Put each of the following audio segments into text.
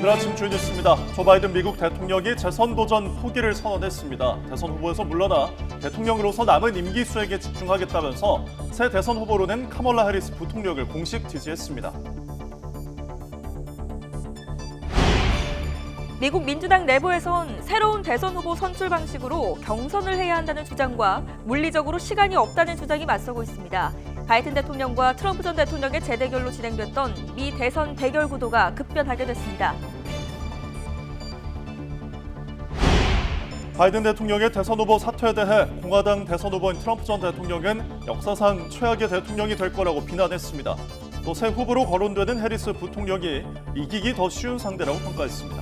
오늘 아침 주요 뉴스입니다. 조 바이든 미국 대통령이 재선 도전 포기를 선언했습니다. 대선 후보에서 물러나 대통령으로서 남은 임기 수행에 집중하겠다면서 새 대선 후보로는 카멀라 해리스 부통령을 공식 지지했습니다. 미국 민주당 내부에선 새로운 대선 후보 선출 방식으로 경선을 해야 한다는 주장과 물리적으로 시간이 없다는 주장이 맞서고 있습니다. 바이든 대통령과 트럼프 전 대통령의 재대결로 진행됐던 미 대선 대결 구도가 급변하게 됐습니다. 바이든 대통령의 대선 후보 사퇴에 대해 공화당 대선 후보인 트럼프 전 대통령은 역사상 최악의 대통령이 될 거라고 비난했습니다. 또 새 후보로 거론되는 해리스 부통령이 이기기 더 쉬운 상대라고 평가했습니다.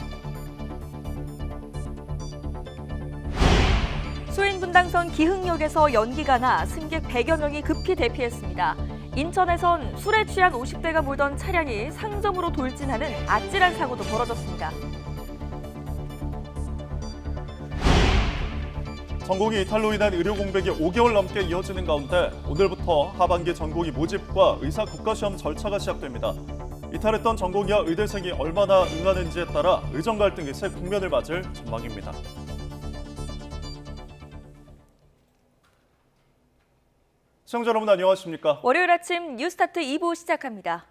수인 분당선 기흥역에서 연기가 나 승객 100여 명이 급히 대피했습니다. 인천에선 술에 취한 50대가 몰던 차량이 상점으로 돌진하는 아찔한 사고도 벌어졌습니다. 전공의 이탈로 인한 의료 공백이 5개월 넘게 이어지는 가운데 오늘부터 하반기 전공의 모집과 의사 국가시험 절차가 시작됩니다. 이탈했던 전공의와 의대생이 얼마나 응하는지에 따라 의정 갈등이 새 국면을 맞을 전망입니다. 시청자 여러분 안녕하십니까? 월요일 아침 뉴스타트 2부 시작합니다.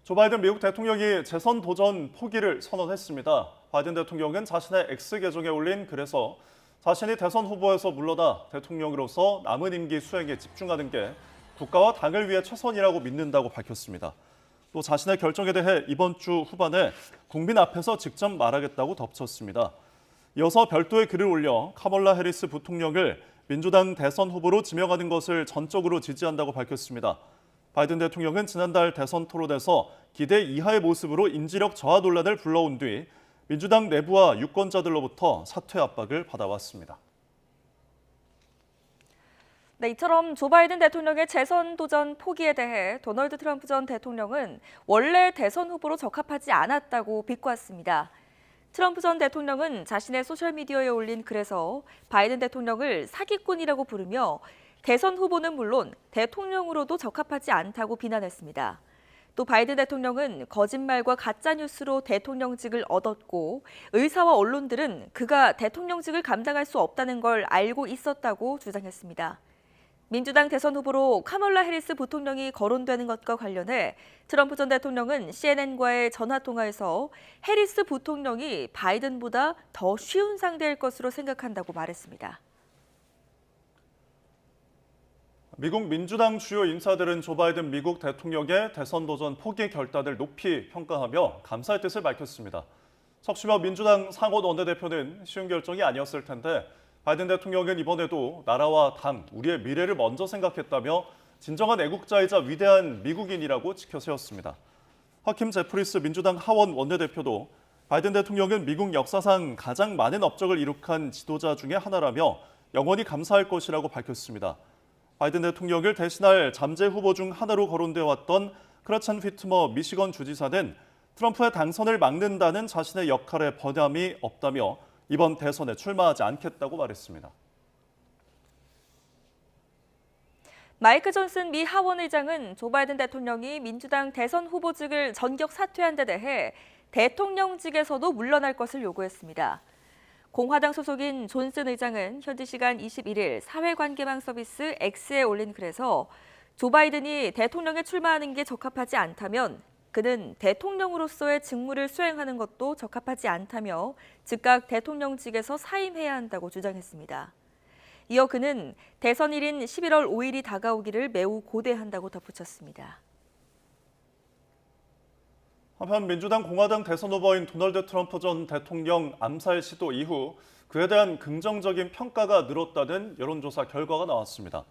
조 바이든 미국 대통령이 재선 도전 포기를 선언했습니다. 바이든 대통령은 자신의 X 계정에 올린 글에서 자신이 대선 후보에서 물러나 대통령으로서 남은 임기 수행에 집중하는 게 국가와 당을 위해 최선이라고 믿는다고 밝혔습니다. 또 자신의 결정에 대해 이번 주 후반에 국민 앞에서 직접 말하겠다고 덧붙였습니다. 이어서 별도의 글을 올려 카멀라 해리스 부통령을 민주당 대선 후보로 지명하는 것을 전적으로 지지한다고 밝혔습니다. 바이든 대통령은 지난달 대선 토론에서 기대 이하의 모습으로 인지력 저하 논란을 불러온 뒤 민주당 내부와 유권자들로부터 사퇴 압박을 받아왔습니다. 네, 이처럼 조 바이든 대통령의 재선 도전 포기에 대해 도널드 트럼프 전 대통령은 원래 대선 후보로 적합하지 않았다고 비꼬았습니다. 트럼프 전 대통령은 자신의 소셜미디어에 올린 글에서 바이든 대통령을 사기꾼이라고 부르며 대선 후보는 물론 대통령으로도 적합하지 않다고 비난했습니다. 또 바이든 대통령은 거짓말과 가짜뉴스로 대통령직을 얻었고 의사와 언론들은 그가 대통령직을 감당할 수 없다는 걸 알고 있었다고 주장했습니다. 민주당 대선 후보로 카멀라 해리스 부통령이 거론되는 것과 관련해 트럼프 전 대통령은 CNN과의 전화통화에서 해리스 부통령이 바이든보다 더 쉬운 상대일 것으로 생각한다고 말했습니다. 미국 민주당 주요 인사들은 조 바이든 미국 대통령의 대선 도전 포기 결단을 높이 평가하며 감사의 뜻을 밝혔습니다. 석시마 민주당 상원 원내대표는 쉬운 결정이 아니었을 텐데 바이든 대통령은 이번에도 나라와 당, 우리의 미래를 먼저 생각했다며 진정한 애국자이자 위대한 미국인이라고 지켜세웠습니다. 하킴 제프리스 민주당 하원 원내대표도 바이든 대통령은 미국 역사상 가장 많은 업적을 이룩한 지도자 중에 하나라며 영원히 감사할 것이라고 밝혔습니다. 바이든 대통령을 대신할 잠재 후보 중 하나로 거론되어 왔던 크라찬 휘트머 미시건 주지사는 트럼프의 당선을 막는다는 자신의 역할에 변함이 없다며 이번 대선에 출마하지 않겠다고 말했습니다. 마이크 존슨 미 하원의장은 조 바이든 대통령이 민주당 대선 후보직을 전격 사퇴한 데 대해 대통령직에서도 물러날 것을 요구했습니다. 공화당 소속인 존슨 의장은 현지 시간 21일 사회관계망 서비스 X에 올린 글에서 조 바이든이 대통령에 출마하는 게 적합하지 않다면 그는 대통령으로서의 직무를 수행하는 것도 적합하지 않다며 즉각 대통령직에서 사임해야 한다고 주장했습니다. 이어 그는 대선일인 11월 5일이 다가오기를 매우 고대한다고 덧붙였습니다. 한편 민주당 공화당 대선 후보인 도널드 트럼프 전 대통령 암살 시도 이후 그에 대한 긍정적인 평가가 늘었다는 여론조사 결과가 나왔습니다.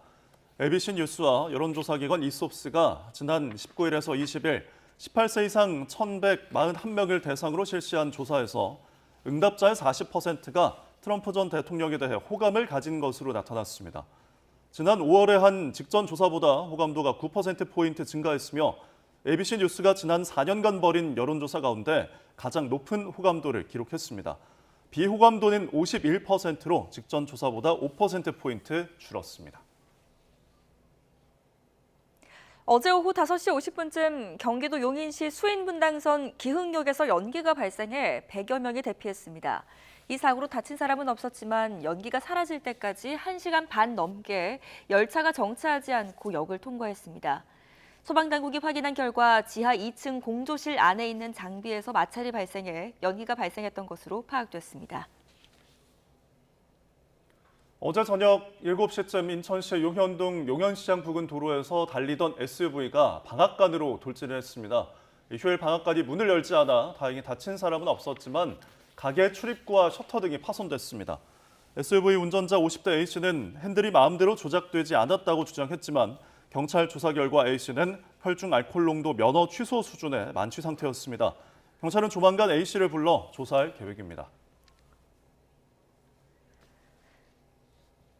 ABC 뉴스와 여론조사기관 이솝스가 지난 19일에서 20일 18세 이상 1,141명을 대상으로 실시한 조사에서 응답자의 40%가 트럼프 전 대통령에 대해 호감을 가진 것으로 나타났습니다. 지난 5월에 한 직전 조사보다 호감도가 9%포인트 증가했으며 ABC 뉴스가 지난 4년간 벌인 여론조사 가운데 가장 높은 호감도를 기록했습니다. 비호감도는 51%로 직전 조사보다 5%포인트 줄었습니다. 어제 오후 5시 50분쯤 경기도 용인시 수인분당선 기흥역에서 연기가 발생해 100여 명이 대피했습니다. 이 사고로 다친 사람은 없었지만 연기가 사라질 때까지 1시간 반 넘게 열차가 정차하지 않고 역을 통과했습니다. 소방당국이 확인한 결과 지하 2층 공조실 안에 있는 장비에서 마찰이 발생해 연기가 발생했던 것으로 파악됐습니다. 어제 저녁 7시쯤 인천시 용현동 용현시장 부근 도로에서 달리던 SUV가 방앗간으로 돌진을 했습니다. 휴일 방앗간이 문을 열지 않아 다행히 다친 사람은 없었지만 가게 출입구와 셔터 등이 파손됐습니다. SUV 운전자 50대 A씨는 핸들이 마음대로 조작되지 않았다고 주장했지만 경찰 조사 결과 A씨는 혈중 알코올 농도 면허 취소 수준의 만취 상태였습니다. 경찰은 조만간 A씨를 불러 조사할 계획입니다.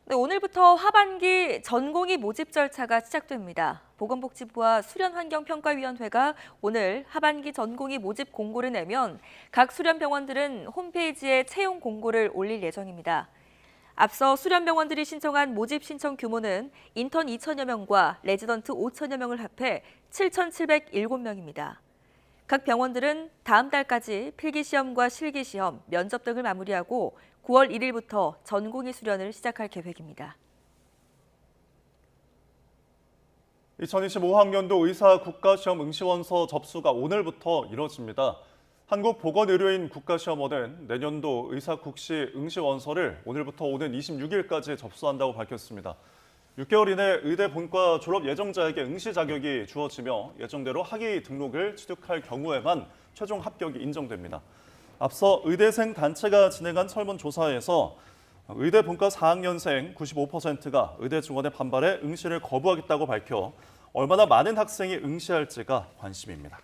네, 오늘부터 하반기 전공의 모집 절차가 시작됩니다. 보건복지부와 수련환경평가위원회가 오늘 하반기 전공의 모집 공고를 내면 각 수련병원들은 홈페이지에 채용 공고를 올릴 예정입니다. 앞서 수련병원들이 신청한 모집 신청 규모는 인턴 2천여 명과 레지던트 5천여 명을 합해 7,707명입니다. 각 병원들은 다음 달까지 필기시험과 실기시험, 면접 등을 마무리하고 9월 1일부터 전공의 수련을 시작할 계획입니다. 2025학년도 의사 국가시험 응시원서 접수가 오늘부터 이뤄집니다. 한국보건의료인 국가시험원은 내년도 의사 국시 응시원서를 오늘부터 오는 26일까지 접수한다고 밝혔습니다. 6개월 이내 의대 본과 졸업 예정자에게 응시 자격이 주어지며 예정대로 학위 등록을 취득할 경우에만 최종 합격이 인정됩니다. 앞서 의대생 단체가 진행한 설문조사에서 의대 본과 4학년생 95%가 의대 증원의 반발에 응시를 거부하겠다고 밝혀 얼마나 많은 학생이 응시할지가 관심입니다.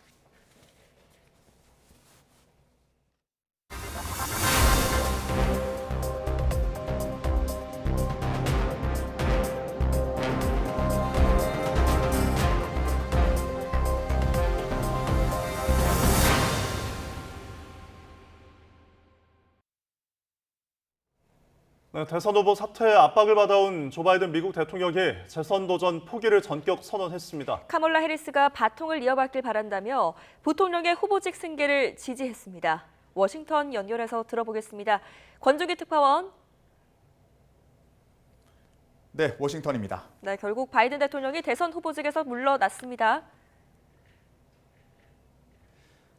네, 대선 후보 사퇴에 압박을 받아온 조 바이든 미국 대통령이 재선 도전 포기를 전격 선언했습니다. 카멀라 해리스가 바통을 이어받길 바란다며 부통령의 후보직 승계를 지지했습니다. 워싱턴 연결해서 들어보겠습니다. 권주기 특파원. 네, 워싱턴입니다. 네, 결국 바이든 대통령이 대선 후보직에서 물러났습니다.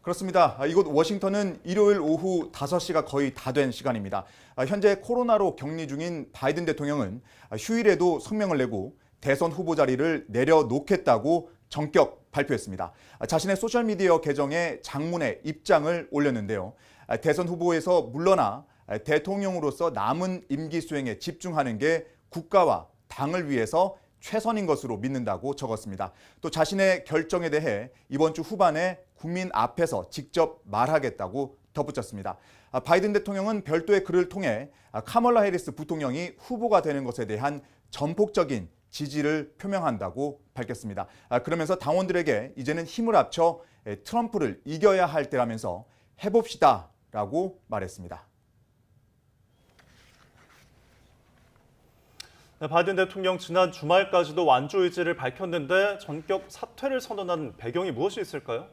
그렇습니다. 이곳 워싱턴은 일요일 오후 5시가 거의 다 된 시간입니다. 현재 코로나로 격리 중인 바이든 대통령은 휴일에도 성명을 내고 대선 후보 자리를 내려놓겠다고 전격 발표했습니다. 자신의 소셜미디어 계정에 장문의 입장을 올렸는데요. 대선 후보에서 물러나 대통령으로서 남은 임기 수행에 집중하는 게 국가와 당을 위해서 최선인 것으로 믿는다고 적었습니다. 또 자신의 결정에 대해 이번 주 후반에 국민 앞에서 직접 말하겠다고 덧붙였습니다. 바이든 대통령은 별도의 글을 통해 카멀라 해리스 부통령이 후보가 되는 것에 대한 전폭적인 지지를 표명한다고 밝혔습니다. 그러면서 당원들에게 이제는 힘을 합쳐 트럼프를 이겨야 할 때라면서 해봅시다라고 말했습니다. 네, 바이든 대통령 지난 주말까지도 완주 의지를 밝혔는데 전격 사퇴를 선언한 배경이 무엇이 있을까요?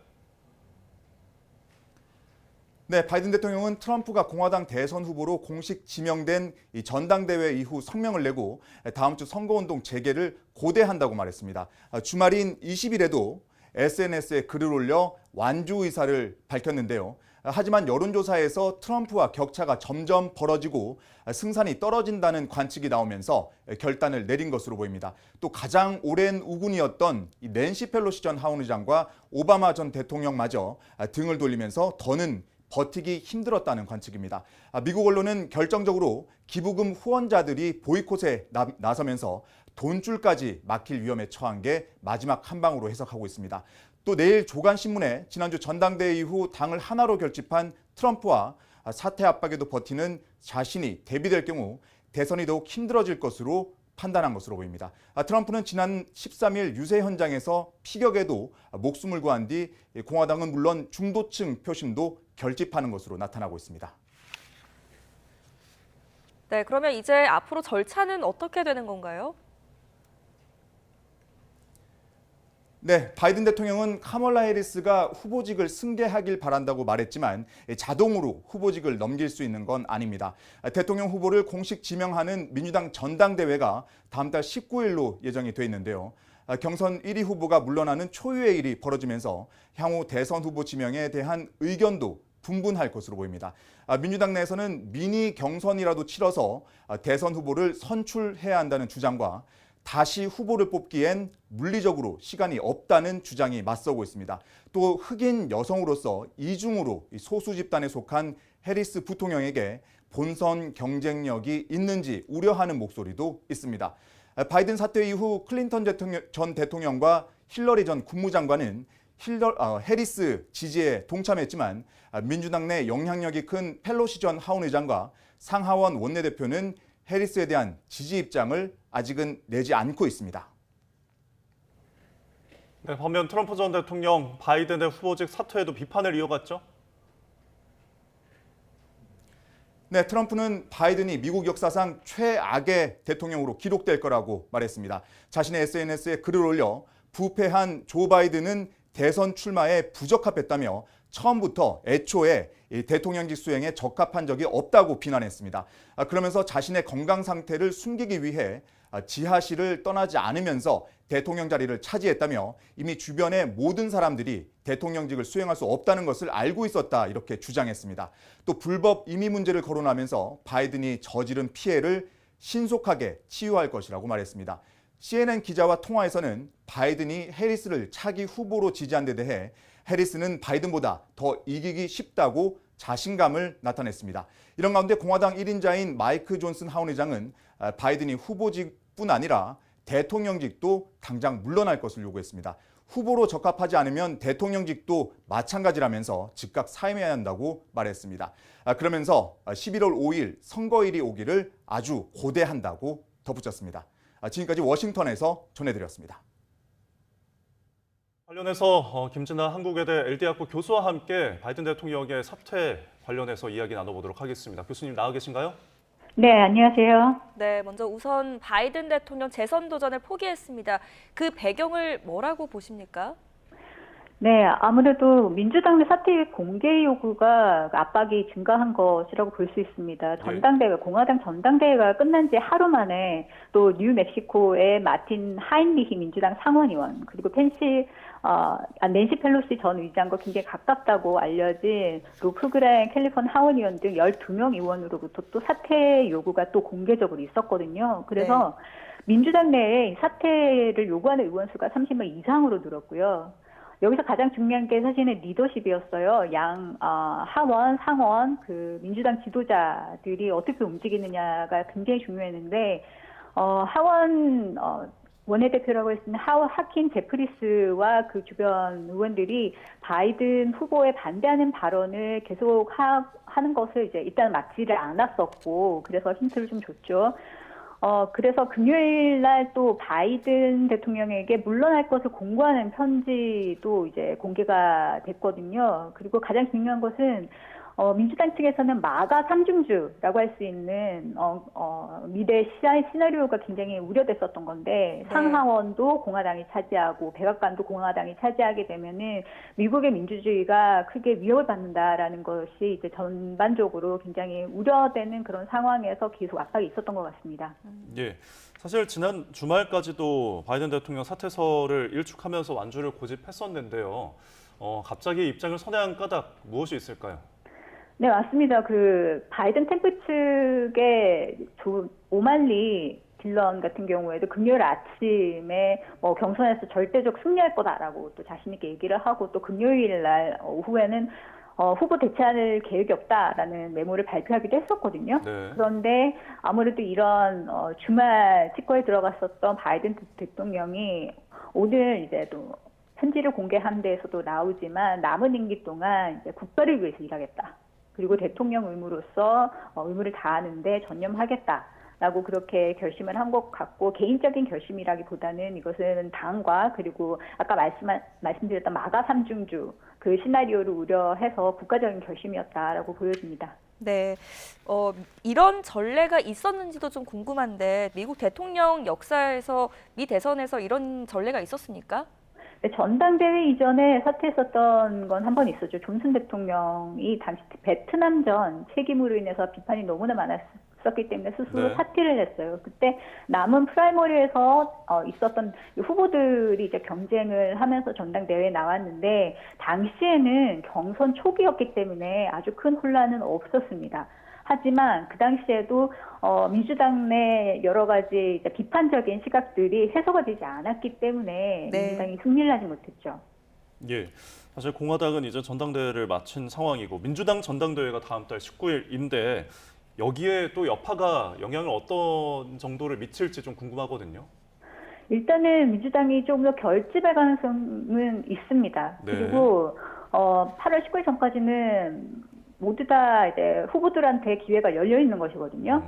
네, 바이든 대통령은 트럼프가 공화당 대선 후보로 공식 지명된 이 전당대회 이후 성명을 내고 다음 주 선거운동 재개를 고대한다고 말했습니다. 주말인 20일에도 SNS에 글을 올려 완주 의사를 밝혔는데요. 하지만 여론조사에서 트럼프와 격차가 점점 벌어지고 승산이 떨어진다는 관측이 나오면서 결단을 내린 것으로 보입니다. 또 가장 오랜 우군이었던 이 낸시 펠로시 전 하원의장과 오바마 전 대통령마저 등을 돌리면서 더는 버티기 힘들었다는 관측입니다. 미국 언론은 결정적으로 기부금 후원자들이 보이콧에 나서면서 돈줄까지 막힐 위험에 처한 게 마지막 한 방으로 해석하고 있습니다. 또 내일 조간신문에 지난주 전당대회 이후 당을 하나로 결집한 트럼프와 사퇴 압박에도 버티는 자신이 대비될 경우 대선이 더욱 힘들어질 것으로 판단한 것으로 보입니다. 트럼프는 지난 13일 유세 현장에서 피격에도 목숨을 구한 뒤 공화당은 물론 중도층 표심도 결집하는 것으로 나타나고 있습니다. 네, 그러면 이제 앞으로 절차는 어떻게 되는 건가요? 네, 바이든 대통령은 카멀라 해리스가 후보직을 승계하길 바란다고 말했지만 자동으로 후보직을 넘길 수 있는 건 아닙니다. 대통령 후보를 공식 지명하는 민주당 전당대회가 다음 달 19일로 예정이 돼 있는데요. 경선 1위 후보가 물러나는 초유의 일이 벌어지면서 향후 대선 후보 지명에 대한 의견도 분분할 것으로 보입니다. 민주당 내에서는 미니 경선이라도 치러서 대선 후보를 선출해야 한다는 주장과 다시 후보를 뽑기엔 물리적으로 시간이 없다는 주장이 맞서고 있습니다. 또 흑인 여성으로서 이중으로 소수 집단에 속한 해리스 부통령에게 본선 경쟁력이 있는지 우려하는 목소리도 있습니다. 바이든 사퇴 이후 클린턴 전 대통령과 힐러리 전 국무장관은 해리스 지지에 동참했지만 민주당 내 영향력이 큰 펠로시 전 하원의장과 상하원 원내대표는 해리스에 대한 지지 입장을 아직은 내지 않고 있습니다. 네, 반면 트럼프 전 대통령 바이든의 후보직 사퇴에도 비판을 이어갔죠. 네, 트럼프는 바이든이 미국 역사상 최악의 대통령으로 기록될 거라고 말했습니다. 자신의 SNS에 글을 올려 부패한 조 바이든은 대선 출마에 부적합했다며 처음부터 애초에 대통령직 수행에 적합한 적이 없다고 비난했습니다. 그러면서 자신의 건강 상태를 숨기기 위해 지하실을 떠나지 않으면서 대통령 자리를 차지했다며 이미 주변의 모든 사람들이 대통령직을 수행할 수 없다는 것을 알고 있었다 이렇게 주장했습니다. 또 불법 이미 문제를 거론하면서 바이든이 저지른 피해를 신속하게 치유할 것이라고 말했습니다. CNN 기자와 통화에서는 바이든이 해리스를 차기 후보로 지지한 데 대해 해리스는 바이든보다 더 이기기 쉽다고 자신감을 나타냈습니다. 이런 가운데 공화당 1인자인 마이크 존슨 하원의장은 바이든이 후보직뿐 아니라 대통령직도 당장 물러날 것을 요구했습니다. 후보로 적합하지 않으면 대통령직도 마찬가지라면서 즉각 사임해야 한다고 말했습니다. 그러면서 11월 5일 선거일이 오기를 아주 고대한다고 덧붙였습니다. 지금까지 워싱턴에서 전해드렸습니다. 관련해서 김진아 한국외대 LD학부 교수와 함께 바이든 대통령의 사퇴 관련해서 이야기 나눠보도록 하겠습니다. 교수님 나와 계신가요? 네, 안녕하세요. 네, 먼저 우선 바이든 대통령 재선 도전을 포기했습니다. 그 배경을 뭐라고 보십니까? 네, 아무래도 민주당 내 사퇴 공개 요구가 압박이 증가한 것이라고 볼 수 있습니다. 공화당 전당대회가 끝난 지 하루 만에 또 뉴멕시코의 마틴 하인리히 민주당 상원의원, 그리고 낸시 펠로시 전 의장과 굉장히 가깝다고 알려진 루프 그라행 캘리포니아 하원의원 등 12명 의원으로부터 또 사퇴 요구가 또 공개적으로 있었거든요. 그래서 민주당 내에 사퇴를 요구하는 의원 수가 30명 이상으로 늘었고요. 여기서 가장 중요한 게 사실은 리더십이었어요. 하원, 상원, 민주당 지도자들이 어떻게 움직이느냐가 굉장히 중요했는데, 하원, 원내대표라고 했으면 하킨 제프리스와 그 주변 의원들이 바이든 후보에 반대하는 발언을 계속 하는 것을 이제 일단 막지를 않았었고, 그래서 힌트를 좀 줬죠. 그래서 금요일 날 또 바이든 대통령에게 물러날 것을 공고하는 편지도 이제 공개가 됐거든요. 그리고 가장 중요한 것은 민주당 측에서는 마가 삼중주라고 할 수 있는 미래 시나리오가 굉장히 우려됐었던 건데 상하원도 공화당이 차지하고 백악관도 공화당이 차지하게 되면은 미국의 민주주의가 크게 위협을 받는다라는 것이 이제 전반적으로 굉장히 우려되는 그런 상황에서 계속 압박이 있었던 것 같습니다. 예, 사실 지난 주말까지도 바이든 대통령 사퇴서를 일축하면서 완주를 고집했었는데요. 갑자기 입장을 선회한 까닭 무엇이 있을까요? 네, 맞습니다. 바이든 캠프 측의 오말리 딜런 같은 경우에도 금요일 아침에 경선에서 절대적 승리할 거다라고 또 자신 있게 얘기를 하고 또 금요일 날 오후에는 후보 대체할 계획이 없다라는 메모를 발표하기도 했었거든요. 네. 그런데 아무래도 이런 주말 치과에 들어갔었던 바이든 대통령이 오늘 이제 또 편지를 공개한 데에서도 나오지만 남은 임기 동안 이제 국가를 위해서 일하겠다. 그리고 대통령 의무로서 의무를 다하는데 전념하겠다라고 그렇게 결심을 한 것 같고 개인적인 결심이라기보다는 이것은 당과 그리고 아까 말씀드렸던 마가 삼중주 그 시나리오를 우려해서 국가적인 결심이었다라고 보여집니다. 네, 이런 전례가 있었는지도 좀 궁금한데 미국 대통령 역사에서 미 대선에서 이런 전례가 있었습니까? 전당대회 이전에 사퇴했었던 건 한 번 있었죠. 존슨 대통령이 당시 베트남전 책임으로 인해서 비판이 너무나 많았었기 때문에 스스로 네. 사퇴를 했어요. 그때 남은 프라이머리에서 있었던 후보들이 이제 경쟁을 하면서 전당대회에 나왔는데 당시에는 경선 초기였기 때문에 아주 큰 혼란은 없었습니다. 하지만 그 당시에도 민주당 내 여러 가지 이제 비판적인 시각들이 해소가 되지 않았기 때문에 네. 민주당이 승리를 하지 못했죠. 예. 사실 공화당은 이제 전당대회를 마친 상황이고 민주당 전당대회가 다음 달 19일인데 여기에 또 여파가 영향을 어떤 정도를 미칠지 좀 궁금하거든요. 일단은 민주당이 조금 더 결집할 가능성은 있습니다. 네. 그리고 8월 19일 전까지는 모두 다 이제 후보들한테 기회가 열려 있는 것이거든요.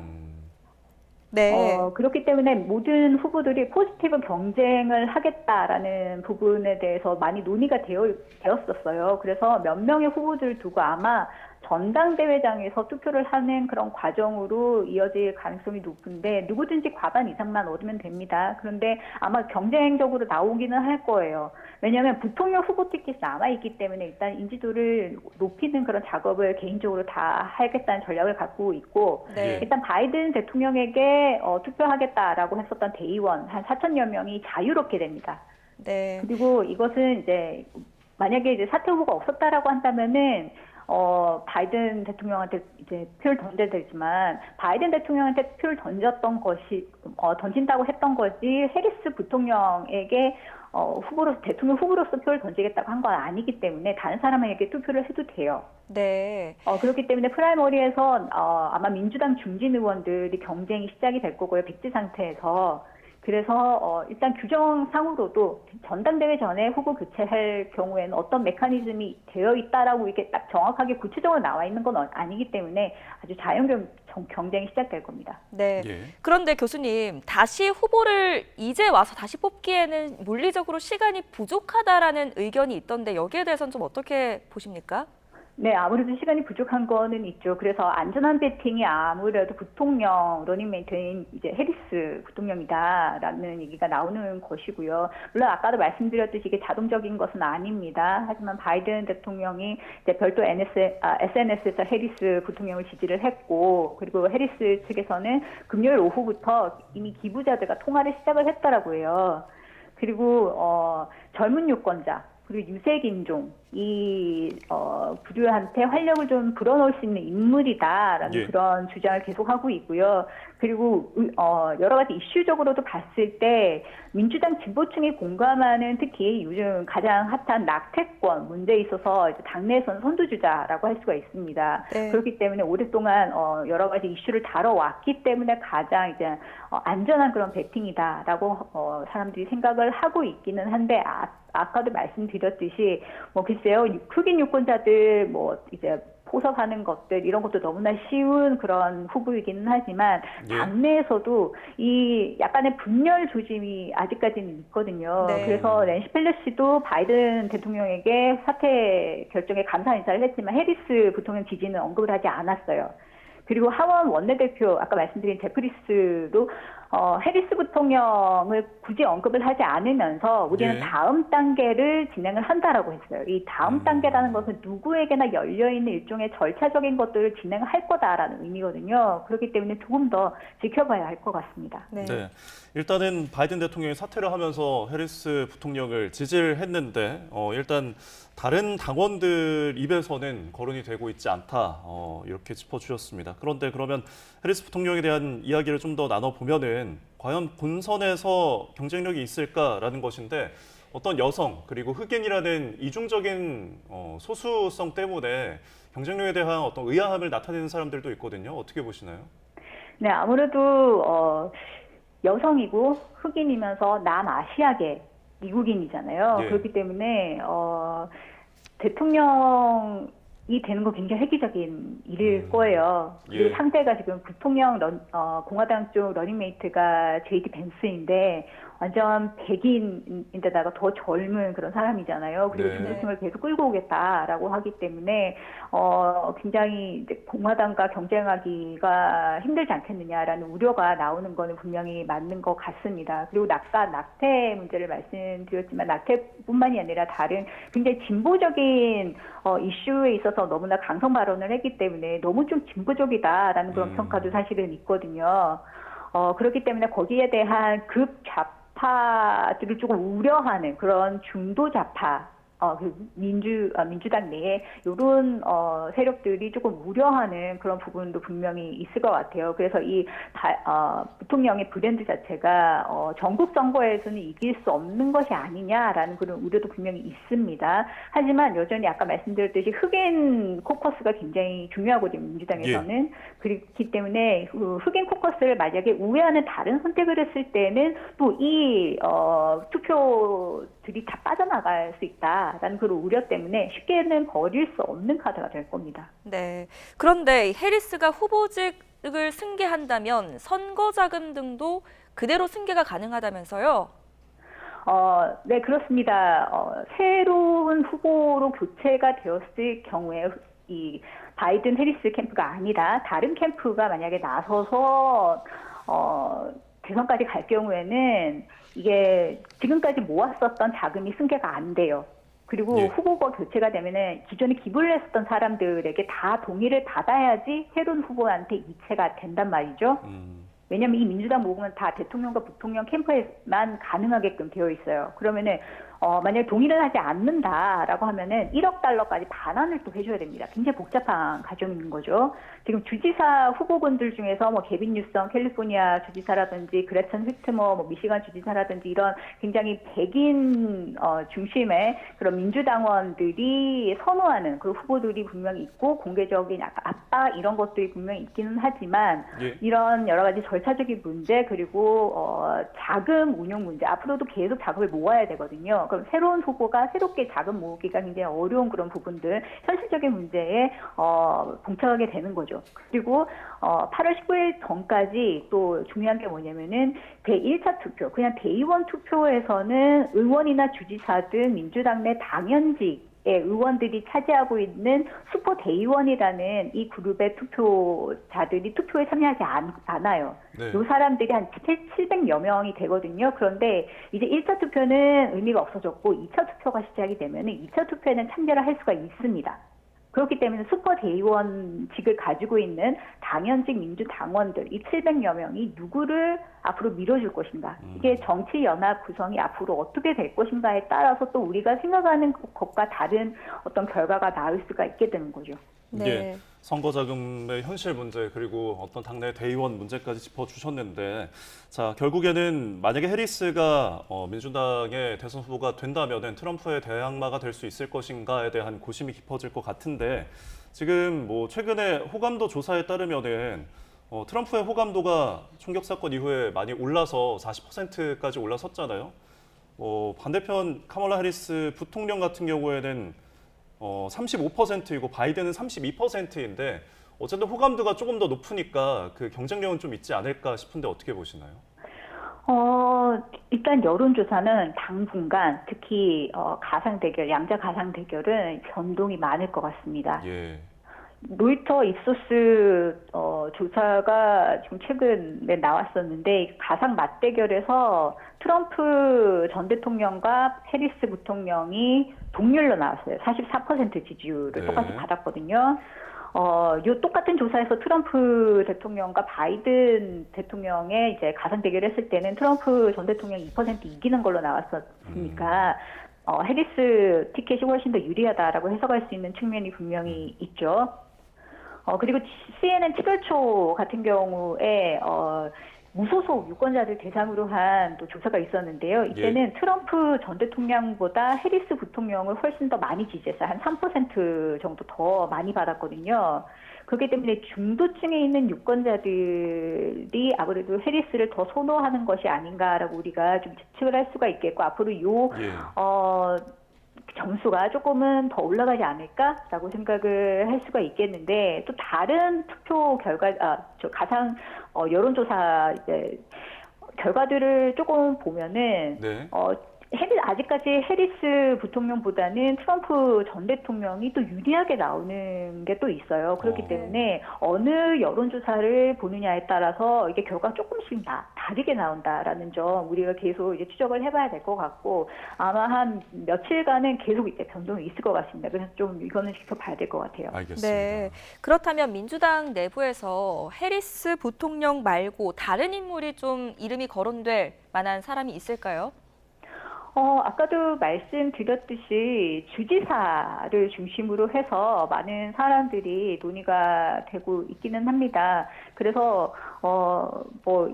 네. 그렇기 때문에 모든 후보들이 포지티브 경쟁을 하겠다라는 부분에 대해서 많이 논의가 되었었어요. 그래서 몇 명의 후보들을 두고 아마 전당대회장에서 투표를 하는 그런 과정으로 이어질 가능성이 높은데 누구든지 과반 이상만 얻으면 됩니다. 그런데 아마 경쟁적으로 나오기는 할 거예요. 왜냐하면 부통령 후보 티켓이 남아있기 때문에 일단 인지도를 높이는 그런 작업을 개인적으로 다 하겠다는 전략을 갖고 있고 네. 일단 바이든 대통령에게 투표하겠다라고 했었던 대의원 한 4천여 명이 자유롭게 됩니다. 네. 그리고 이것은 이제 만약에 이제 사퇴 후보가 없었다라고 한다면은 바이든 대통령한테 이제 표를 던져야 되지만 바이든 대통령한테 표를 던진다고 했던 것이 해리스 부통령에게 대통령 후보로서 표를 던지겠다고 한 건 아니기 때문에 다른 사람에게 투표를 해도 돼요. 네. 그렇기 때문에 프라이머리에서 아마 민주당 중진 의원들이 경쟁이 시작이 될 거고요. 백지 상태에서. 그래서 일단 규정상으로도 전당대회 전에 후보 교체할 경우에는 어떤 메커니즘이 되어 있다라고 이렇게 딱 정확하게 구체적으로 나와 있는 건 아니기 때문에 아주 경쟁이 시작될 겁니다. 네. 예. 그런데 교수님, 다시 후보를 이제 와서 다시 뽑기에는 물리적으로 시간이 부족하다라는 의견이 있던데 여기에 대해서는 좀 어떻게 보십니까? 네, 아무래도 시간이 부족한 거는 있죠. 그래서 안전한 배팅이 아무래도 부통령 러닝메이트인 이제 해리스 부통령이다라는 얘기가 나오는 것이고요. 물론 아까도 말씀드렸듯이 이게 자동적인 것은 아닙니다. 하지만 바이든 대통령이 이제 별도 SNS에서 해리스 부통령을 지지를 했고, 그리고 해리스 측에서는 금요일 오후부터 이미 기부자들과 통화를 시작을 했더라고요. 그리고 젊은 유권자 그리고 유색인종 이 부류한테 활력을 좀 불어넣을 수 있는 인물이다라는 예. 그런 주장을 계속하고 있고요. 그리고 여러 가지 이슈적으로도 봤을 때 민주당 진보층이 공감하는 특히 요즘 가장 핫한 낙태권 문제에 있어서 이제 당내에서는 선두주자라고 할 수가 있습니다. 네. 그렇기 때문에 오랫동안 여러 가지 이슈를 다뤄왔기 때문에 가장 이제 안전한 그런 배팅이다라고 사람들이 생각을 하고 있기는 한데 아까도 말씀드렸듯이 글쎄요, 흑인 유권자들 이제 포섭하는 것들 이런 것도 너무나 쉬운 그런 후보이기는 하지만 예. 당내에서도 이 약간의 분열 조짐이 아직까지는 있거든요. 네. 그래서 낸시 펠로시도 바이든 대통령에게 사퇴 결정에 감사 인사를 했지만 해리스 부통령 지지는 언급을 하지 않았어요. 그리고 하원 원내대표 아까 말씀드린 제프리스도 해리스 부통령을 굳이 언급을 하지 않으면서 우리는 예. 다음 단계를 진행을 한다라고 했어요. 이 다음 단계라는 것은 누구에게나 열려있는 일종의 절차적인 것들을 진행할 거다라는 의미거든요. 그렇기 때문에 조금 더 지켜봐야 할 것 같습니다. 네. 네. 일단은 바이든 대통령이 사퇴를 하면서 해리스 부통령을 지지를 했는데 일단 다른 당원들 입에서는 거론이 되고 있지 않다 이렇게 짚어주셨습니다. 그런데 그러면 해리스 부통령에 대한 이야기를 좀 더 나눠보면은 과연 본선에서 경쟁력이 있을까라는 것인데 어떤 여성 그리고 흑인이라는 이중적인 소수성 때문에 경쟁력에 대한 어떤 의아함을 나타내는 사람들도 있거든요. 어떻게 보시나요? 네, 아무래도 여성이고 흑인이면서 남아시아계 미국인이잖아요. 예. 그렇기 때문에 대통령 되는 건 굉장히 획기적인 일일 거예요. 그리고 예. 상대가 지금 부통령 공화당 쪽 러닝메이트가 제이디 벤스인데 완전 백인인데다가 더 젊은 그런 사람이잖아요. 그리고 네. 중도층을 계속 끌고 오겠다라고 하기 때문에 굉장히 이제 공화당과 경쟁하기가 힘들지 않겠느냐라는 우려가 나오는 거는 분명히 맞는 것 같습니다. 그리고 아까 낙태 문제를 말씀드렸지만 낙태뿐만이 아니라 다른 굉장히 진보적인 이슈에 있어서 너무나 강성 발언을 했기 때문에 너무 좀 진보적이다라는 그런 평가도 사실은 있거든요. 그렇기 때문에 거기에 대한 극좌파들을 조금 우려하는 그런 중도 좌파, 그 민주당 내에 이런 세력들이 조금 우려하는 그런 부분도 분명히 있을 것 같아요. 그래서 부통령의 브랜드 자체가 전국 선거에서는 이길 수 없는 것이 아니냐라는 그런 우려도 분명히 있습니다. 하지만 여전히 아까 말씀드렸듯이 흑인 코커스가 굉장히 중요하거든요. 민주당에서는. 그렇기 때문에 흑인 코커스를 만약에 우회하는 다른 선택을 했을 때는 또 이 투표들이 다 빠져나갈 수 있다라는 그런 우려 때문에 쉽게는 버릴 수 없는 카드가 될 겁니다. 네. 그런데 해리스가 후보직을 승계한다면 선거 자금 등도 그대로 승계가 가능하다면서요? 네, 그렇습니다. 새로운 후보로 교체가 되었을 경우에 이 바이든 해리스 캠프가 아니라 다른 캠프가 만약에 나서서 대선까지 갈 경우에는 이게 지금까지 모았었던 자금이 승계가 안 돼요. 그리고 예. 후보가 교체가 되면은 기존에 기부를 했었던 사람들에게 다 동의를 받아야지 새로운 후보한테 이체가 된단 말이죠. 왜냐하면 이 민주당 모금은 다 대통령과 부통령 캠프에만 가능하게끔 되어 있어요. 그러면은 만약에 동의를 하지 않는다라고 하면은 1억 달러까지 반환을 또 해줘야 됩니다. 굉장히 복잡한 과정인 거죠. 지금 주지사 후보군들 중에서 뭐 게빈 뉴섬 캘리포니아 주지사라든지 그레천 휘트머 뭐 미시간 주지사라든지 이런 굉장히 백인 중심의 그런 민주당원들이 선호하는 그 후보들이 분명히 있고 공개적인 아빠 이런 것들이 분명히 있기는 하지만 예. 이런 여러 가지 절차적인 문제 그리고 자금 운용 문제 앞으로도 계속 자금을 모아야 되거든요. 그럼 새로운 후보가 새롭게 자금 모으기가 굉장히 어려운 그런 부분들 현실적인 문제에 봉착하게 되는 거죠. 그리고 8월 19일 전까지 또 중요한 게 뭐냐면은 그 1차 투표 그냥 대의원 투표에서는 의원이나 주지사 등 민주당 내 당연직 의원들이 차지하고 있는 슈퍼 대의원이라는 이 그룹의 투표자들이 투표에 참여하지 않아요. 네. 이 사람들이 한 700여 명이 되거든요. 그런데 이제 1차 투표는 의미가 없어졌고 2차 투표가 시작이 되면 2차 투표에는 참여를 할 수가 있습니다. 그렇기 때문에 슈퍼 대의원직을 가지고 있는 당연직 민주당원들 이 700여 명이 누구를 앞으로 밀어줄 것인가. 이게 정치연합 구성이 앞으로 어떻게 될 것인가에 따라서 또 우리가 생각하는 것과 다른 어떤 결과가 나올 수가 있게 되는 거죠. 예, 선거 자금의 현실 문제 그리고 어떤 당내 대의원 문제까지 짚어주셨는데 자 결국에는 만약에 해리스가 민주당의 대선 후보가 된다면 트럼프의 대항마가 될 수 있을 것인가에 대한 고심이 깊어질 것 같은데 지금 뭐 최근에 호감도 조사에 따르면은 트럼프의 호감도가 총격 사건 이후에 많이 올라서 40%까지 올라섰잖아요. 반대편 카멀라 해리스 부통령 같은 경우에는 35%이고 바이든은 32%인데 어쨌든 호감도가 조금 더 높으니까 그 경쟁력은 좀 있지 않을까 싶은데 어떻게 보시나요? 일단 여론조사는 당분간 특히 가상 대결, 양자 가상 대결은 변동이 많을 것 같습니다. 예. 로이터 입소스 조사가 지금 최근에 나왔었는데 가상 맞대결에서 트럼프 전 대통령과 해리스 부통령이 동률로 나왔어요. 44% 지지율을 네. 똑같이 받았거든요. 요 똑같은 조사에서 트럼프 대통령과 바이든 대통령의 이제 가상 대결했을 때는 트럼프 전 대통령이 2% 이기는 걸로 나왔었으니까 해리스 티켓이 훨씬 더 유리하다라고 해석할 수 있는 측면이 분명히 있죠. 그리고 CNN 7월 초 같은 경우에 무소속 유권자들 대상으로 한 또 조사가 있었는데요. 이때는 트럼프 전 대통령보다 해리스 부통령을 훨씬 더 많이 지지했어요. 한 3% 정도 더 많이 받았거든요. 그렇기 때문에 중도층에 있는 유권자들이 아무래도 해리스를 더 선호하는 것이 아닌가라고 우리가 좀 추측을 할 수가 있겠고 앞으로 점수가 조금은 더 올라가지 않을까라고 생각을 할 수가 있겠는데 또 다른 투표 결과, 가상 여론조사 이제 결과들을 조금 보면은 네. 아직까지 해리스 부통령보다는 트럼프 전 대통령이 또 유리하게 나오는 게 또 있어요. 그렇기 때문에 어느 여론조사를 보느냐에 따라서 이게 결과가 조금씩 다르게 나온다라는 점 우리가 계속 이제 추적을 해봐야 될 것 같고 아마 한 며칠간은 계속 이제 변동이 있을 것 같습니다. 그래서 좀 이거는 지켜봐야 될 것 같아요. 알겠습니다. 네. 그렇다면 민주당 내부에서 해리스 부통령 말고 다른 인물이 좀 이름이 거론될 만한 사람이 있을까요? 아까도 말씀드렸듯이 주지사를 중심으로 해서 많은 사람들이 논의가 되고 있기는 합니다. 그래서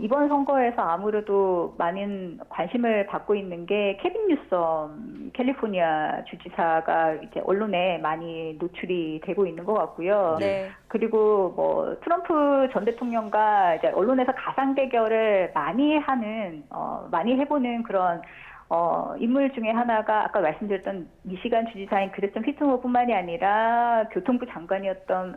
이번 선거에서 아무래도 많은 관심을 받고 있는 게 케빈 뉴섬 캘리포니아 주지사가 이제 언론에 많이 노출이 되고 있는 것 같고요. 네. 그리고 트럼프 전 대통령과 이제 언론에서 가상 대결을 많이 해보는 그런 인물 중에 하나가 아까 말씀드렸던 미시간 주지사인 그레슨 휘트모뿐만이 아니라 교통부 장관이었던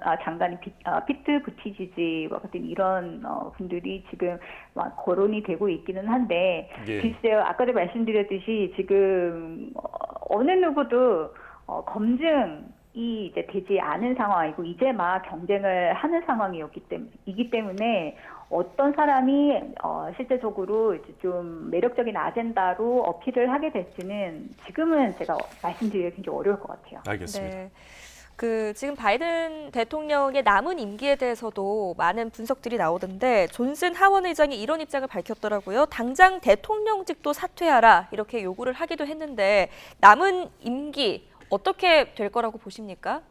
피트 부티지지와 같은 이런 분들이 지금 막 거론이 되고 있기는 한데 예. 글쎄요 아까도 말씀드렸듯이 지금 어느 누구도 검증이 이제 되지 않은 상황이고 이제 막 경쟁을 하는 상황이기 때문에 어떤 사람이 실제적으로 이제 좀 매력적인 아젠다로 어필을 하게 될지는 지금은 제가 말씀드리기 굉장히 어려울 것 같아요. 알겠습니다. 네. 지금 바이든 대통령의 남은 임기에 대해서도 많은 분석들이 나오던데 존슨 하원 의장이 이런 입장을 밝혔더라고요. 당장 대통령직도 사퇴하라 이렇게 요구를 하기도 했는데 남은 임기 어떻게 될 거라고 보십니까?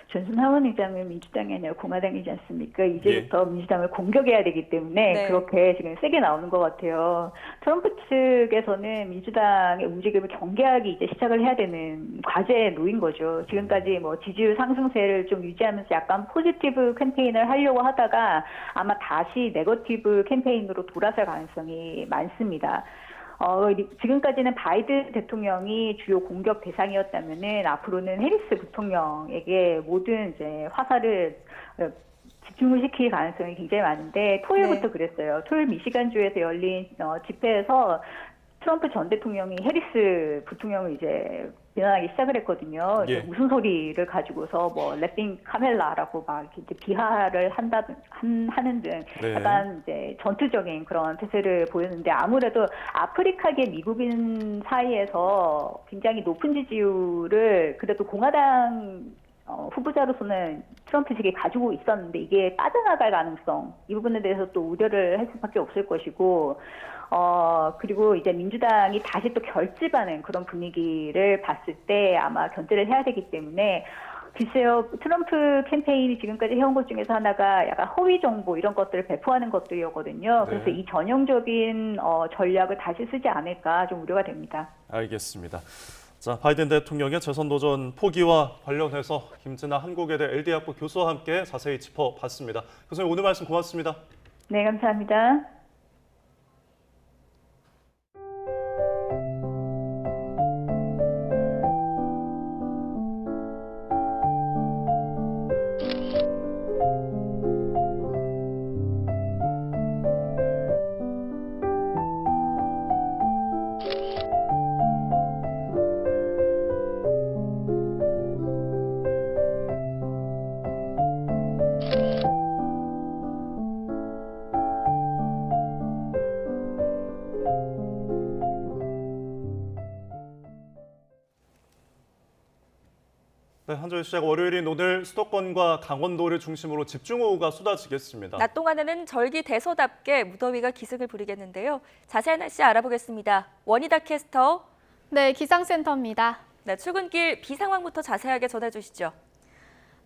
존슨 하원 의장은 민주당이 아니라 공화당이지 않습니까? 이제부터 민주당을 공격해야 되기 때문에 네. 그렇게 지금 세게 나오는 것 같아요. 트럼프 측에서는 민주당의 움직임을 경계하기 이제 시작을 해야 되는 과제에 놓인 거죠. 지금까지 지지율 상승세를 좀 유지하면서 약간 포지티브 캠페인을 하려고 하다가 아마 다시 네거티브 캠페인으로 돌아설 가능성이 많습니다. 지금까지는 바이든 대통령이 주요 공격 대상이었다면은 앞으로는 해리스 부통령에게 모든 이제 화살을 집중을 시킬 가능성이 굉장히 많은데 토요일부터 그랬어요. 토요일 미시간주에서 열린 집회에서 트럼프 전 대통령이 해리스 부통령을 이제 비난하기 시작을 했거든요. 예. 무슨 소리를 가지고서 래핑 카멜라라고 막 이렇게 비하를 하는 등 네. 약간 이제 전투적인 그런 태세를 보였는데 아무래도 아프리카계 미국인 사이에서 굉장히 높은 지지율을 그래도 공화당 후보자로서는 트럼프 측이 가지고 있었는데 이게 빠져나갈 가능성 이 부분에 대해서 또 우려를 할 수밖에 없을 것이고 그리고 이제 민주당이 다시 또 결집하는 그런 분위기를 봤을 때 아마 견제를 해야 되기 때문에 글쎄요, 트럼프 캠페인이 지금까지 해온 것 중에서 하나가 약간 허위 정보 이런 것들을 배포하는 것들이었거든요. 네. 그래서 이 전형적인 전략을 다시 쓰지 않을까 좀 우려가 됩니다. 알겠습니다. 자, 바이든 대통령의 재선 도전 포기와 관련해서 김진아 한국외대 LD학부 교수와 함께 자세히 짚어봤습니다. 교수님 오늘 말씀 고맙습니다. 네, 감사합니다. 네, 한 주의 시작 월요일인 오늘 수도권과 강원도를 중심으로 집중호우가 쏟아지겠습니다. 낮 동안에는 절기 대서답게 무더위가 기승을 부리겠는데요. 자세한 날씨 알아보겠습니다. 원희다 캐스터. 네, 기상센터입니다. 네, 출근길 비 상황부터 자세하게 전해주시죠.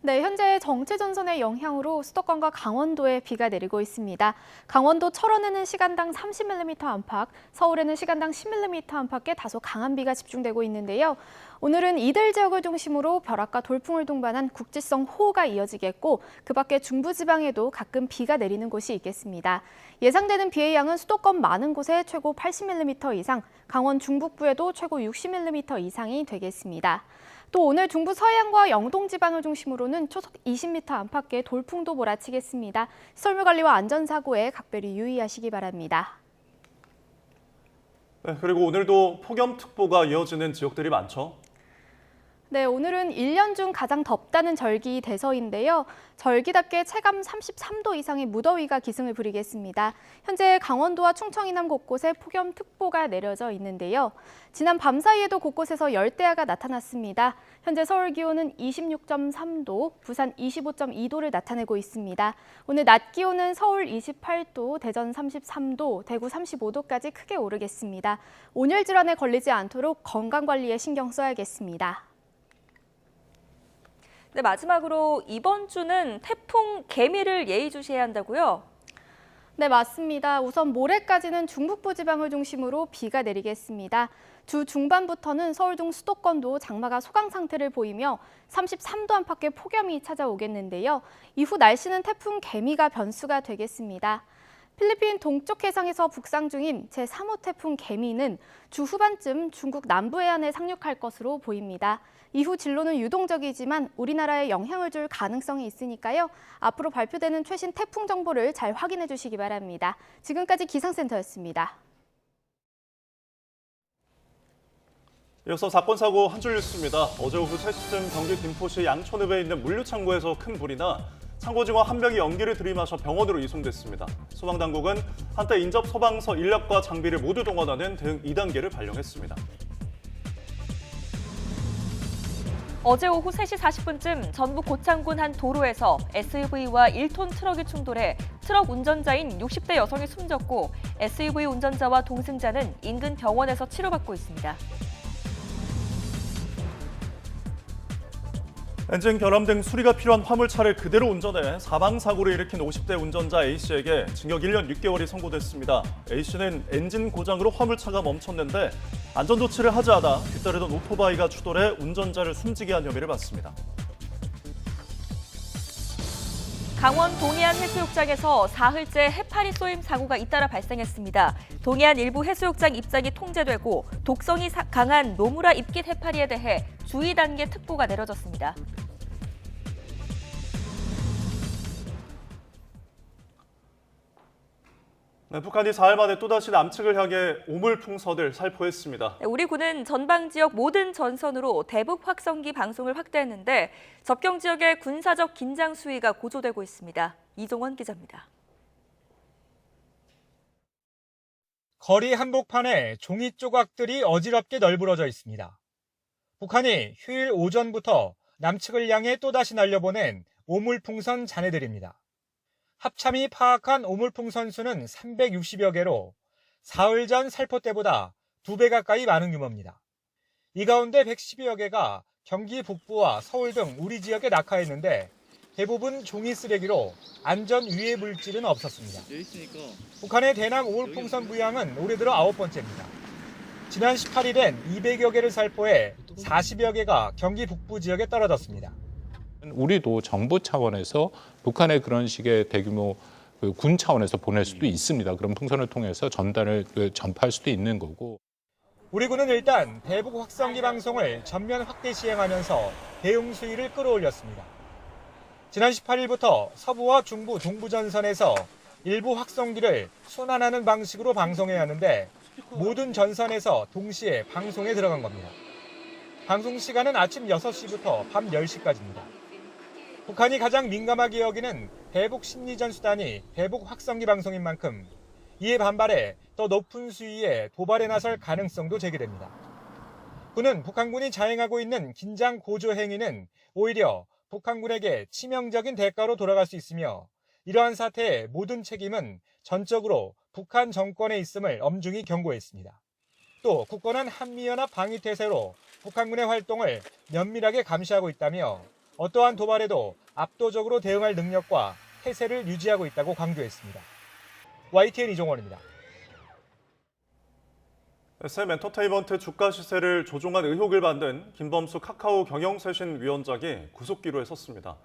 네, 현재 정체 전선의 영향으로 수도권과 강원도에 비가 내리고 있습니다. 강원도 철원에는 시간당 30mm 안팎, 서울에는 시간당 10mm 안팎의 다소 강한 비가 집중되고 있는데요. 오늘은 이들 지역을 중심으로 벼락과 돌풍을 동반한 국지성 호우가 이어지겠고 그 밖에 중부지방에도 가끔 비가 내리는 곳이 있겠습니다. 예상되는 비의 양은 수도권 많은 곳에 최고 80mm 이상, 강원 중북부에도 최고 60mm 이상이 되겠습니다. 또 오늘 중부 서해안과 영동 지방을 중심으로는 초속 20m 안팎의 돌풍도 몰아치겠습니다. 시설물 관리와 안전사고에 각별히 유의하시기 바랍니다. 네, 그리고 오늘도 폭염특보가 이어지는 지역들이 많죠. 네, 오늘은 1년 중 가장 덥다는 절기 대서인데요. 절기답게 체감 33도 이상의 무더위가 기승을 부리겠습니다. 현재 강원도와 충청 이남 곳곳에 폭염특보가 내려져 있는데요. 지난 밤 사이에도 곳곳에서 열대야가 나타났습니다. 현재 서울 기온은 26.3도, 부산 25.2도를 나타내고 있습니다. 오늘 낮 기온은 서울 28도, 대전 33도, 대구 35도까지 크게 오르겠습니다. 온열 질환에 걸리지 않도록 건강관리에 신경 써야겠습니다. 네, 마지막으로 이번 주는 태풍 개미를 예의주시해야 한다고요? 네, 맞습니다. 우선 모레까지는 중북부 지방을 중심으로 비가 내리겠습니다. 주 중반부터는 서울 등 수도권도 장마가 소강 상태를 보이며 33도 안팎의 폭염이 찾아오겠는데요. 이후 날씨는 태풍 개미가 변수가 되겠습니다. 필리핀 동쪽 해상에서 북상 중인 제3호 태풍 개미는 주 후반쯤 중국 남부 해안에 상륙할 것으로 보입니다. 이후 진로는 유동적이지만 우리나라에 영향을 줄 가능성이 있으니까요. 앞으로 발표되는 최신 태풍 정보를 잘 확인해 주시기 바랍니다. 지금까지 기상센터였습니다. 이어서 사건 사고 한 줄 뉴스입니다. 어제 오후 3시쯤 경기 김포시 양촌읍에 있는 물류창고에서 큰 불이 나 창고 직원 한 명이 연기를 들이마셔 병원으로 이송됐습니다. 소방당국은 한때 인접 소방서 인력과 장비를 모두 동원하는 대응 2단계를 발령했습니다. 어제 오후 3시 40분쯤 전북 고창군 한 도로에서 SUV와 1톤 트럭이 충돌해 트럭 운전자인 60대 여성이 숨졌고 SUV 운전자와 동승자는 인근 병원에서 치료받고 있습니다. 엔진 결함 등 수리가 필요한 화물차를 그대로 운전해 사망사고를 일으킨 50대 운전자 A씨에게 징역 1년 6개월이 선고됐습니다. A씨는 엔진 고장으로 화물차가 멈췄는데 안전조치를 하지 않아 뒤따르던 오토바이가 추돌해 운전자를 숨지게 한 혐의를 받습니다. 강원 동해안 해수욕장에서 사흘째 해파리 쏘임 사고가 잇따라 발생했습니다. 동해안 일부 해수욕장 입장이 통제되고 독성이 강한 노무라 입깃 해파리에 대해 주의 단계 특보가 내려졌습니다. 네, 북한이 4일 만에 또다시 남측을 향해 오물풍선을 살포했습니다. 우리 군은 전방 지역 모든 전선으로 대북 확성기 방송을 확대했는데 접경 지역의 군사적 긴장 수위가 고조되고 있습니다. 이종원 기자입니다. 거리 한복판에 종이 조각들이 어지럽게 널브러져 있습니다. 북한이 휴일 오전부터 남측을 향해 또다시 날려보낸 오물풍선 잔해들입니다. 합참이 파악한 오물풍선 수는 360여 개로 사흘 전 살포 때보다 2배 가까이 많은 규모입니다. 이 가운데 110여 개가 경기 북부와 서울 등 우리 지역에 낙하했는데 대부분 종이 쓰레기로 안전 위해 물질은 없었습니다. 북한의 대남 오물풍선 부양은 올해 들어 9번째입니다. 지난 18일엔 200여 개를 살포해 40여 개가 경기 북부 지역에 떨어졌습니다. 우리도 정부 차원에서 북한에 그런 식의 대규모 군 차원에서 보낼 수도 있습니다. 그런 풍선을 통해서 전달을 전파할 수도 있는 거고. 우리 군은 일단 대북 확성기 방송을 전면 확대 시행하면서 대응 수위를 끌어올렸습니다. 지난 18일부터 서부와 중부 동부 전선에서 일부 확성기를 순환하는 방식으로 방송해야 하는데 모든 전선에서 동시에 방송에 들어간 겁니다. 방송 시간은 아침 6시부터 밤 10시까지입니다. 북한이 가장 민감하게 여기는 대북 심리전 수단이 대북 확성기 방송인 만큼 이에 반발해 더 높은 수위의 도발에 나설 가능성도 제기됩니다. 군은 북한군이 자행하고 있는 긴장 고조 행위는 오히려 북한군에게 치명적인 대가로 돌아갈 수 있으며 이러한 사태의 모든 책임은 전적으로 북한 정권에 있음을 엄중히 경고했습니다. 또 굳건한 한미연합 방위태세로 북한군의 활동을 면밀하게 감시하고 있다며 어떠한 도발에도 압도적으로 대응할 능력과 태세를 유지하고 있다고 강조했습니다. YTN 이종원입니다. SM엔터테인먼트 주가 시세를 조종한 의혹을 받는 김범수 카카오 경영쇄신 위원장이 구속기로에 섰습니다.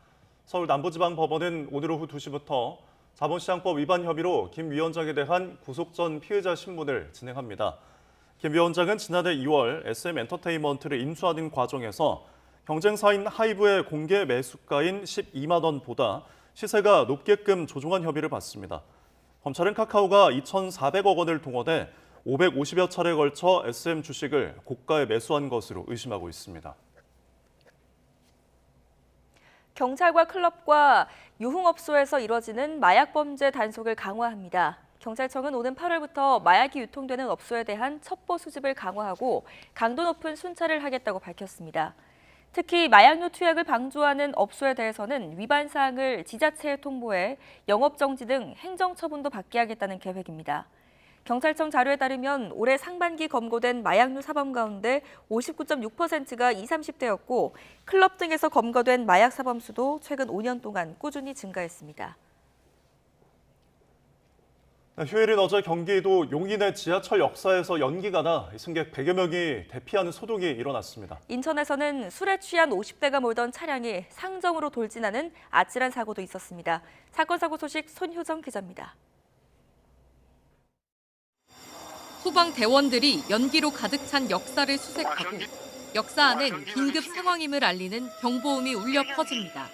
서울 남부지방법원은 오늘 오후 2시부터 자본시장법 위반 혐의로 김 위원장에 대한 구속 전 피의자 신문을 진행합니다. 김 위원장은 지난해 2월 SM엔터테인먼트를 인수하는 과정에서 경쟁사인 하이브의 공개 매수가인 12만 원보다 시세가 높게끔 조종한 혐의를 받습니다. 검찰은 카카오가 2,400억 원을 동원해 550여 차례에 걸쳐 SM 주식을 고가에 매수한 것으로 의심하고 있습니다. 경찰과 클럽과 유흥업소에서 이뤄지는 마약 범죄 단속을 강화합니다. 경찰청은 오는 8월부터 마약이 유통되는 업소에 대한 첩보 수집을 강화하고 강도 높은 순찰을 하겠다고 밝혔습니다. 특히 마약류 투약을 방조하는 업소에 대해서는 위반 사항을 지자체에 통보해 영업정지 등 행정처분도 받게 하겠다는 계획입니다. 경찰청 자료에 따르면 올해 상반기 검거된 마약류 사범 가운데 59.6%가 20, 30대였고 클럽 등에서 검거된 마약 사범 수도 최근 5년 동안 꾸준히 증가했습니다. 휴일인 어제 경기도 용인의 지하철 역사에서 연기가 나 승객 100여 명이 대피하는 소동이 일어났습니다. 인천에서는 술에 취한 50대가 몰던 차량이 상점으로 돌진하는 아찔한 사고도 있었습니다. 사건 사고 소식 손효정 기자입니다. 소방대원들이 연기로 가득 찬 역사를 수색하고 역사 안엔 긴급 상황임을 알리는 경보음이 울려 퍼집니다.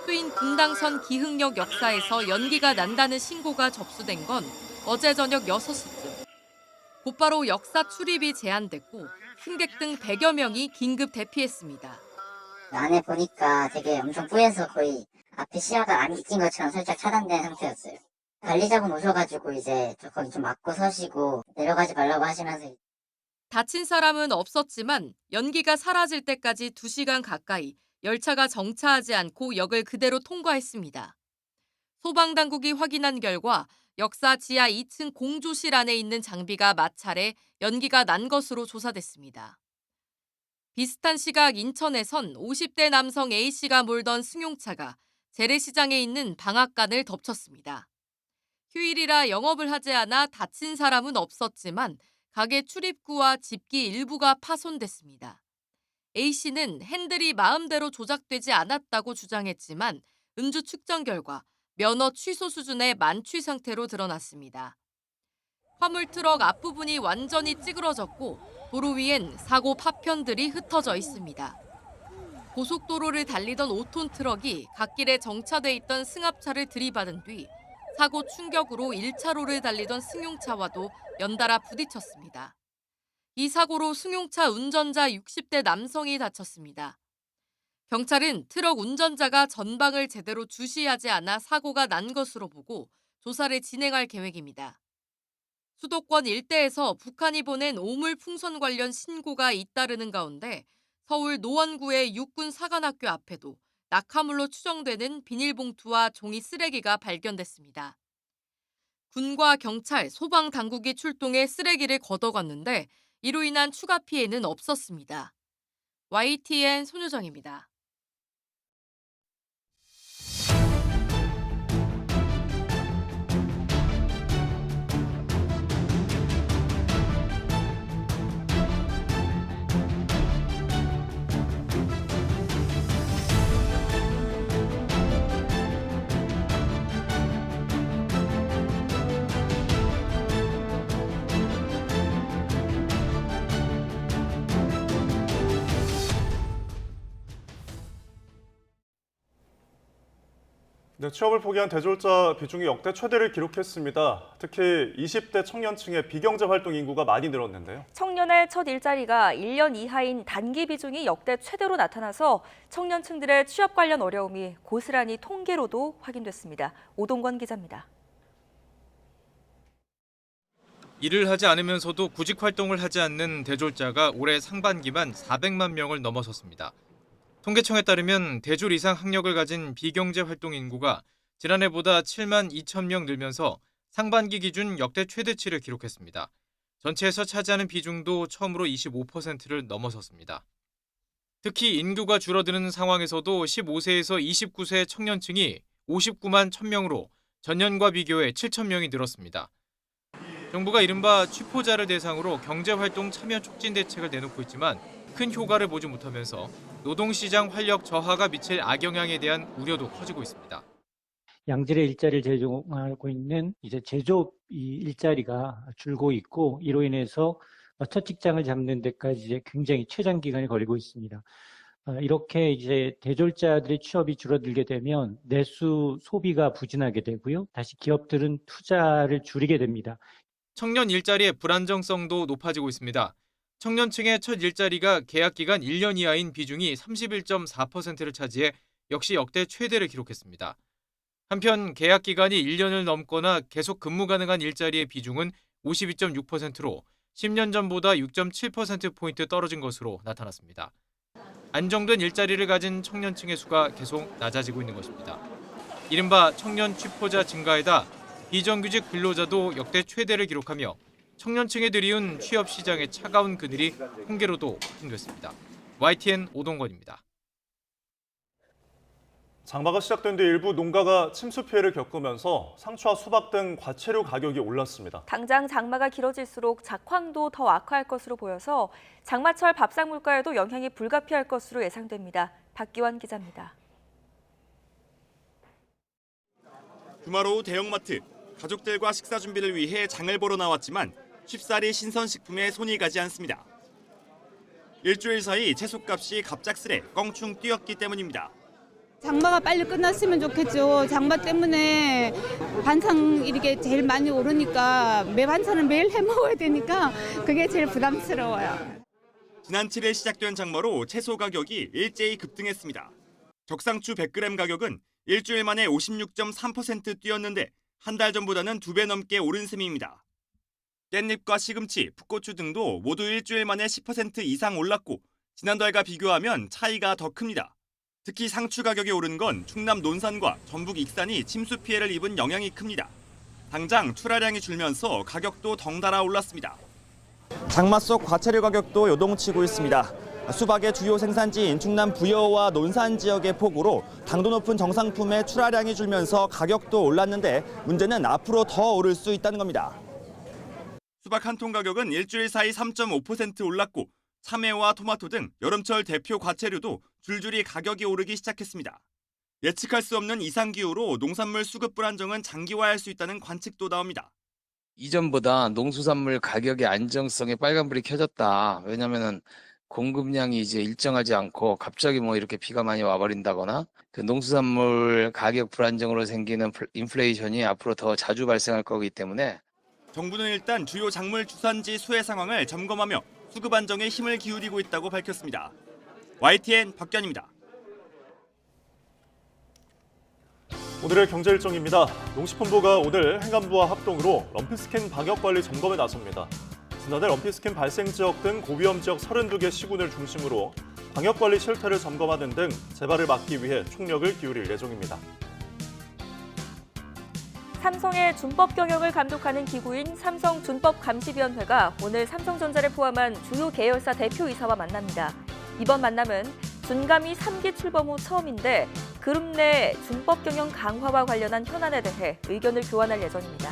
수인 분당선 기흥역 역사에서 연기가 난다는 신고가 접수된 건 어제 저녁 6시쯤. 곧바로 역사 출입이 제한됐고 승객 등 100여 명이 긴급 대피했습니다. 안에 보니까 되게 엄청 뿌여서 거의 앞에 시야가 안 낀 것처럼 살짝 차단된 상태였어요. 관리자분 오셔가지고 이제 거기 좀 막고 서시고 내려가지 말라고 하시면서. 다친 사람은 없었지만 연기가 사라질 때까지 2시간 가까이 열차가 정차하지 않고 역을 그대로 통과했습니다. 소방당국이 확인한 결과 역사 지하 2층 공조실 안에 있는 장비가 마찰해 연기가 난 것으로 조사됐습니다. 비슷한 시각 인천에선 50대 남성 A씨가 몰던 승용차가 재래시장에 있는 방앗간을 덮쳤습니다. 휴일이라 영업을 하지 않아 다친 사람은 없었지만 가게 출입구와 집기 일부가 파손됐습니다. A씨는 핸들이 마음대로 조작되지 않았다고 주장했지만 음주 측정 결과 면허 취소 수준의 만취 상태로 드러났습니다. 화물트럭 앞부분이 완전히 찌그러졌고 도로 위엔 사고 파편들이 흩어져 있습니다. 고속도로를 달리던 5톤 트럭이 갓길에 정차돼 있던 승합차를 들이받은 뒤 사고 충격으로 1차로를 달리던 승용차와도 연달아 부딪혔습니다. 이 사고로 승용차 운전자 60대 남성이 다쳤습니다. 경찰은 트럭 운전자가 전방을 제대로 주시하지 않아 사고가 난 것으로 보고 조사를 진행할 계획입니다. 수도권 일대에서 북한이 보낸 오물 풍선 관련 신고가 잇따르는 가운데 서울 노원구의 육군 사관학교 앞에도 낙하물로 추정되는 비닐봉투와 종이 쓰레기가 발견됐습니다. 군과 경찰, 소방 당국이 출동해 쓰레기를 걷어갔는데 이로 인한 추가 피해는 없었습니다. YTN 손효정입니다. 네, 취업을 포기한 대졸자 비중이 역대 최대를 기록했습니다. 특히 20대 청년층의 비경제 활동 인구가 많이 늘었는데요. 청년의 첫 일자리가 1년 이하인 단기 비중이 역대 최대로 나타나서 청년층들의 취업 관련 어려움이 고스란히 통계로도 확인됐습니다. 오동권 기자입니다. 일을 하지 않으면서도 구직 활동을 하지 않는 대졸자가 올해 상반기만 400만 명을 넘어섰습니다. 통계청에 따르면 대졸 이상 학력을 가진 비경제 활동 인구가 지난해보다 7만 2천 명 늘면서 상반기 기준 역대 최대치를 기록했습니다. 전체에서 차지하는 비중도 처음으로 25%를 넘어섰습니다. 특히 인구가 줄어드는 상황에서도 15세에서 29세 청년층이 59만 1,000명으로 전년과 비교해 7,000명이 늘었습니다. 정부가 이른바 취포자를 대상으로 경제활동 참여 촉진 대책을 내놓고 있지만 큰 효과를 보지 못하면서 노동시장 활력 저하가 미칠 악영향에 대한 우려도 커지고 있습니다. 양질의 일자리를 제공하고 있는 이제 제조업 일자리가 줄고 있고 이로 인해서 첫 직장을 잡는 데까지 이제 굉장히 최장 기간이 걸리고 있습니다. 이렇게 이제 대졸자들의 취업이 줄어들게 되면 내수 소비가 부진하게 되고요. 다시 기업들은 투자를 줄이게 됩니다. 청년 일자리의 불안정성도 높아지고 있습니다. 청년층의 첫 일자리가 계약 기간 1년 이하인 비중이 31.4%를 차지해 역시 역대 최대를 기록했습니다. 한편 계약 기간이 1년을 넘거나 계속 근무 가능한 일자리의 비중은 52.6%로 10년 전보다 6.7%포인트 떨어진 것으로 나타났습니다. 안정된 일자리를 가진 청년층의 수가 계속 낮아지고 있는 것입니다. 이른바 청년 취포자 증가에다 비정규직 근로자도 역대 최대를 기록하며 청년층에 들이운 취업 시장의 차가운 그늘이 통계로도 확인됐습니다. YTN 오동건입니다. 장마가 시작된 뒤 일부 농가가 침수 피해를 겪으면서 상추와 수박 등 과채류 가격이 올랐습니다. 당장 장마가 길어질수록 작황도 더 악화할 것으로 보여서 장마철 밥상 물가에도 영향이 불가피할 것으로 예상됩니다. 박기환 기자입니다. 주말 오후 대형마트, 가족들과 식사 준비를 위해 장을 보러 나왔지만 쉽사리 신선식품에 손이 가지 않습니다. 일주일 사이 채소값이 갑작스레 껑충 뛰었기 때문입니다. 장마가 빨리 끝났으면 좋겠죠. 장마 때문에 반찬 이렇게 제일 많이 오르니까 매 반찬을 매일 해 먹어야 되니까 그게 제일 부담스러워요. 지난 7일 시작된 장마로 채소 가격이 일제히 급등했습니다. 적상추 100g 가격은 일주일 만에 56.3% 뛰었는데 한 달 전보다는 2배 넘게 오른 셈입니다. 깻잎과 시금치, 풋고추 등도 모두 일주일 만에 10% 이상 올랐고 지난달과 비교하면 차이가 더 큽니다. 특히 상추 가격이 오른 건 충남 논산과 전북 익산이 침수 피해를 입은 영향이 큽니다. 당장 출하량이 줄면서 가격도 덩달아 올랐습니다. 장마 속 과채류 가격도 요동치고 있습니다. 수박의 주요 생산지인 충남 부여와 논산 지역의 폭우로 당도 높은 정상품의 출하량이 줄면서 가격도 올랐는데 문제는 앞으로 더 오를 수 있다는 겁니다. 수박 한 통 가격은 일주일 사이 3.5% 올랐고 참외와 토마토 등 여름철 대표 과채류도 줄줄이 가격이 오르기 시작했습니다. 예측할 수 없는 이상기후로 농산물 수급 불안정은 장기화할 수 있다는 관측도 나옵니다. 이전보다 농수산물 가격의 안정성에 빨간불이 켜졌다. 왜냐면은 공급량이 이제 일정하지 않고 갑자기 뭐 이렇게 비가 많이 와버린다거나 그 농수산물 가격 불안정으로 생기는 인플레이션이 앞으로 더 자주 발생할 거기 때문에 정부는 일단 주요 작물 주산지 수혜 상황을 점검하며 수급 안정에 힘을 기울이고 있다고 밝혔습니다. YTN 박견입니다. 오늘의 경제 일정입니다. 농식품부가 오늘 행안부와 합동으로 럼피스킨 방역관리 점검에 나섭니다. 지난해 럼피스킨 발생 지역 등 고위험 지역 32개 시군을 중심으로 방역관리 실태를 점검하는 등 재발을 막기 위해 총력을 기울일 예정입니다. 삼성의 준법 경영을 감독하는 기구인 삼성준법감시위원회가 오늘 삼성전자를 포함한 주요 계열사 대표이사와 만납니다. 이번 만남은 준감이 3기 출범 후 처음인데 그룹 내 준법 경영 강화와 관련한 현안에 대해 의견을 교환할 예정입니다.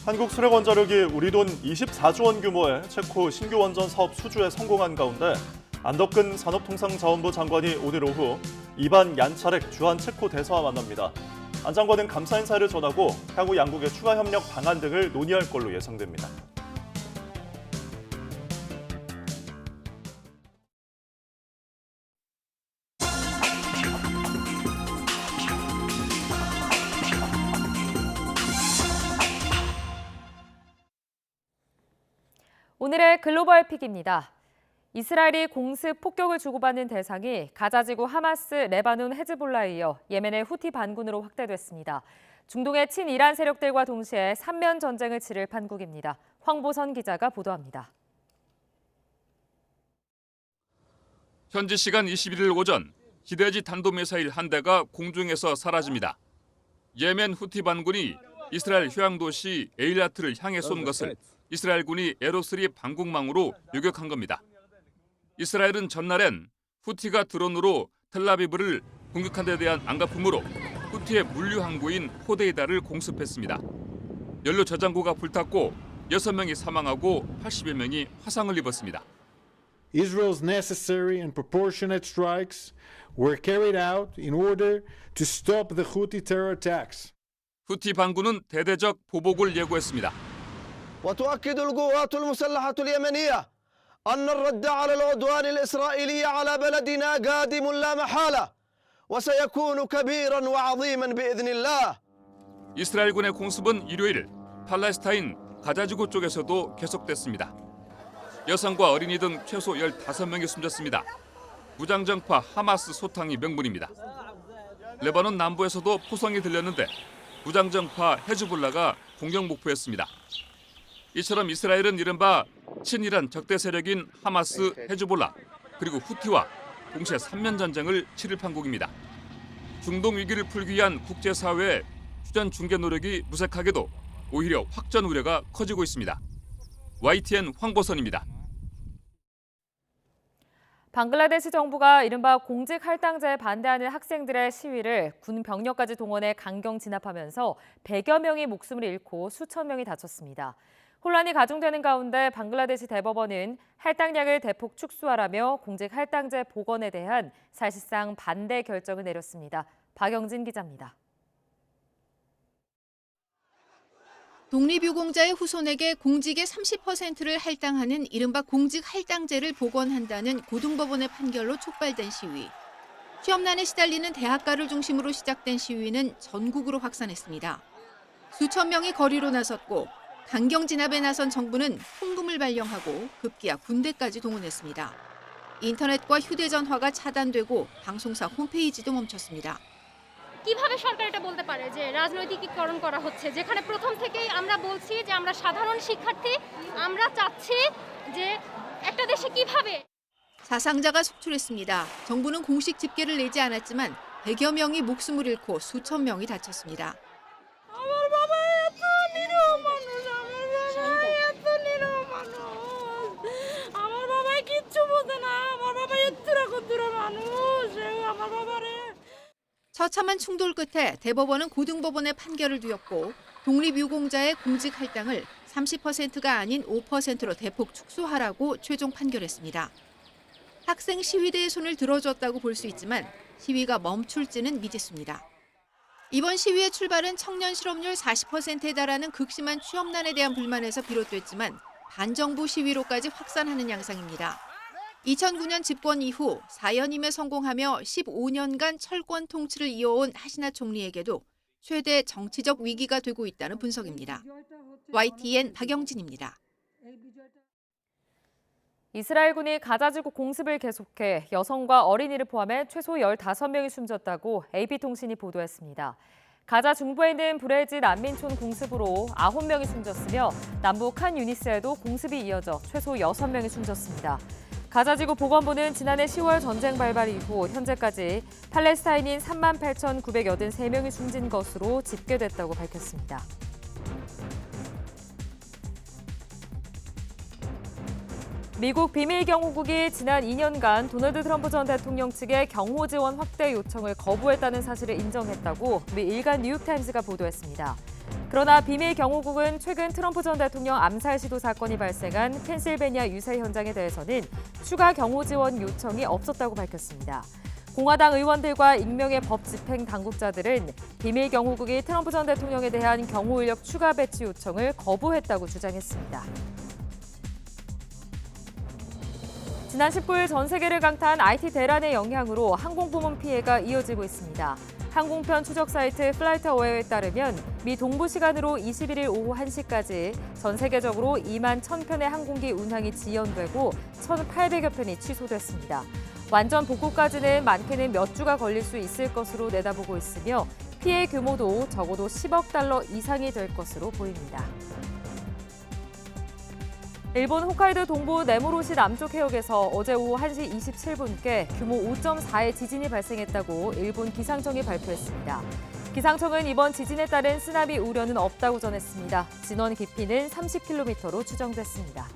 한국수력원자력이 우리 돈 24조 원 규모의 체코 신규 원전 사업 수주에 성공한 가운데 안덕근 산업통상자원부 장관이 오늘 오후 이반 얀차렉 주한 체코 대사와 만납니다. 안 장관은 감사 인사를 전하고 향후 양국의 추가 협력 방안 등을 논의할 걸로 예상됩니다. 오늘의 글로벌 픽입니다. 이스라엘이 공습 폭격을 주고받는 대상이 가자지구 하마스, 레바논 헤즈볼라에 이어 예멘의 후티 반군으로 확대됐습니다. 중동의 친이란 세력들과 동시에 3면 전쟁을 치를 판국입니다. 황보선 기자가 보도합니다. 현지 시간 21일 오전 히데지 탄도미사일 한 대가 공중에서 사라집니다. 예멘 후티 반군이 이스라엘 휴양도시 에일라트를 향해 쏜 것을 이스라엘군이 에로3 방공망으로 요격한 겁니다. 이스라엘은 전날엔 후티가 드론으로 텔라비브를 공격한 데 대한 안갚음으로 후티의 물류 항구인 호데이다를 공습했습니다. 연료 저장고가 불탔고 6명이 사망하고 80여 명이 화상을 입었습니다. Israel's necessary and proportionate strikes were carried out in order to stop the Houthi terror attacks. 후티 반군은 대대적 보복을 예고했습니다. وتؤكد القوات المسلحة اليمنية أن الرد على العدوان الإسرائيلي على بلدنا قادم لا محالة وسيكون كبيرا وعظيما بإذن الله. 이스라엘군의 공습은 일요일 팔레스타인 가자지구 쪽에서도 계속됐습니다. 여성과 어린이 등 최소 15명이 숨졌습니다. 무장정파 하마스 소탕이 명분입니다. 레바논 남부에서도 포성이 들렸는데 무장정파 헤즈볼라가 공격 목표였습니다. 이처럼 이스라엘은 이른바 친이란 적대 세력인 하마스, 헤즈볼라 그리고 후티와 동시에 3년 전쟁을 치를 판국입니다. 중동 위기를 풀기 위한 국제사회의 휴전 중개 노력이 무색하게도 오히려 확전 우려가 커지고 있습니다. YTN 황보선입니다. 방글라데시 정부가 이른바 공직 할당제에 반대하는 학생들의 시위를 군 병력까지 동원해 강경 진압하면서 100여 명이 목숨을 잃고 수천 명이 다쳤습니다. 혼란이 가중되는 가운데 방글라데시 대법원은 할당량을 대폭 축소하라며 공직 할당제 복원에 대한 사실상 반대 결정을 내렸습니다. 박영진 기자입니다. 독립유공자의 후손에게 공직의 30%를 할당하는 이른바 공직 할당제를 복원한다는 고등법원의 판결로 촉발된 시위. 취업난에 시달리는 대학가를 중심으로 시작된 시위는 전국으로 확산했습니다. 수천 명이 거리로 나섰고 강경 진압에 나선 정부는 통금을 발령하고 급기야 군대까지 동원했습니다. 인터넷과 휴대전화가 차단되고 방송사 홈페이지도 멈췄습니다. কিভাবে সরকার এটা বলতে পারে যে রাজনৈতিকীকরণ করা হচ্ছে যেখানে প্রথম থেকেই আমরা বলছি যে আমরা সাধারণ শিক্ষার্থী আমরা চাচ্ছি যে একটা দেশে কিভাবে 사상자가 속출했습니다. 정부는 공식 집계를 내지 않았지만 100여 명이 목숨을 잃고 수천 명이 다쳤습니다. আমার বাবা এত নিরীহ মানুষ আমার বাবা এত নিরীহ মানুষ আমার বাবা কিচ্ছু বোঝে না আমার বাবা এত্তুরা কত্তুরা মানুষ আমার বাবারে 처참한 충돌 끝에 대법원은 고등법원의 판결을 뒤엎고 독립유공자의 공직 할당을 30%가 아닌 5%로 대폭 축소하라고 최종 판결했습니다. 학생 시위대의 손을 들어줬다고 볼 수 있지만 시위가 멈출지는 미지수입니다. 이번 시위의 출발은 청년 실업률 40%에 달하는 극심한 취업난에 대한 불만에서 비롯됐지만 반정부 시위로까지 확산하는 양상입니다. 2009년 집권 이후 4연임에 성공하며 15년간 철권 통치를 이어온 하시나 총리에게도 최대 정치적 위기가 되고 있다는 분석입니다. YTN 박영진입니다. 이스라엘군이 가자지구 공습을 계속해 여성과 어린이를 포함해 최소 15명이 숨졌다고 AP통신이 보도했습니다. 가자 중부에 있는 브레지 난민촌 공습으로 9명이 숨졌으며 남부 칸 유니스에도 공습이 이어져 최소 6명이 숨졌습니다. 가자지구 보건부는 지난해 10월 전쟁 발발 이후 현재까지 팔레스타인인 38,983명이 숨진 것으로 집계됐다고 밝혔습니다. 미국 비밀경호국이 지난 2년간 도널드 트럼프 전 대통령 측의 경호 지원 확대 요청을 거부했다는 사실을 인정했다고 미 일간 뉴욕타임스가 보도했습니다. 그러나 비밀경호국은 최근 트럼프 전 대통령 암살 시도 사건이 발생한 펜실베니아 유세 현장에 대해서는 추가 경호 지원 요청이 없었다고 밝혔습니다. 공화당 의원들과 익명의 법 집행 당국자들은 비밀경호국이 트럼프 전 대통령에 대한 경호 인력 추가 배치 요청을 거부했다고 주장했습니다. 지난 19일 전 세계를 강타한 IT 대란의 영향으로 항공부문 피해가 이어지고 있습니다. 항공편 추적 사이트 플라이트어웨어에 따르면 미 동부 시간으로 21일 오후 1시까지 전 세계적으로 2만 1,000편의 항공기 운항이 지연되고 1,800여 편이 취소됐습니다. 완전 복구까지는 많게는 몇 주가 걸릴 수 있을 것으로 내다보고 있으며 피해 규모도 적어도 10억 달러 이상이 될 것으로 보입니다. 일본 홋카이도 동부 네모로시 남쪽 해역에서 어제 오후 1시 27분께 규모 5.4의 지진이 발생했다고 일본 기상청이 발표했습니다. 기상청은 이번 지진에 따른 쓰나미 우려는 없다고 전했습니다. 진원 깊이는 30km로 추정됐습니다.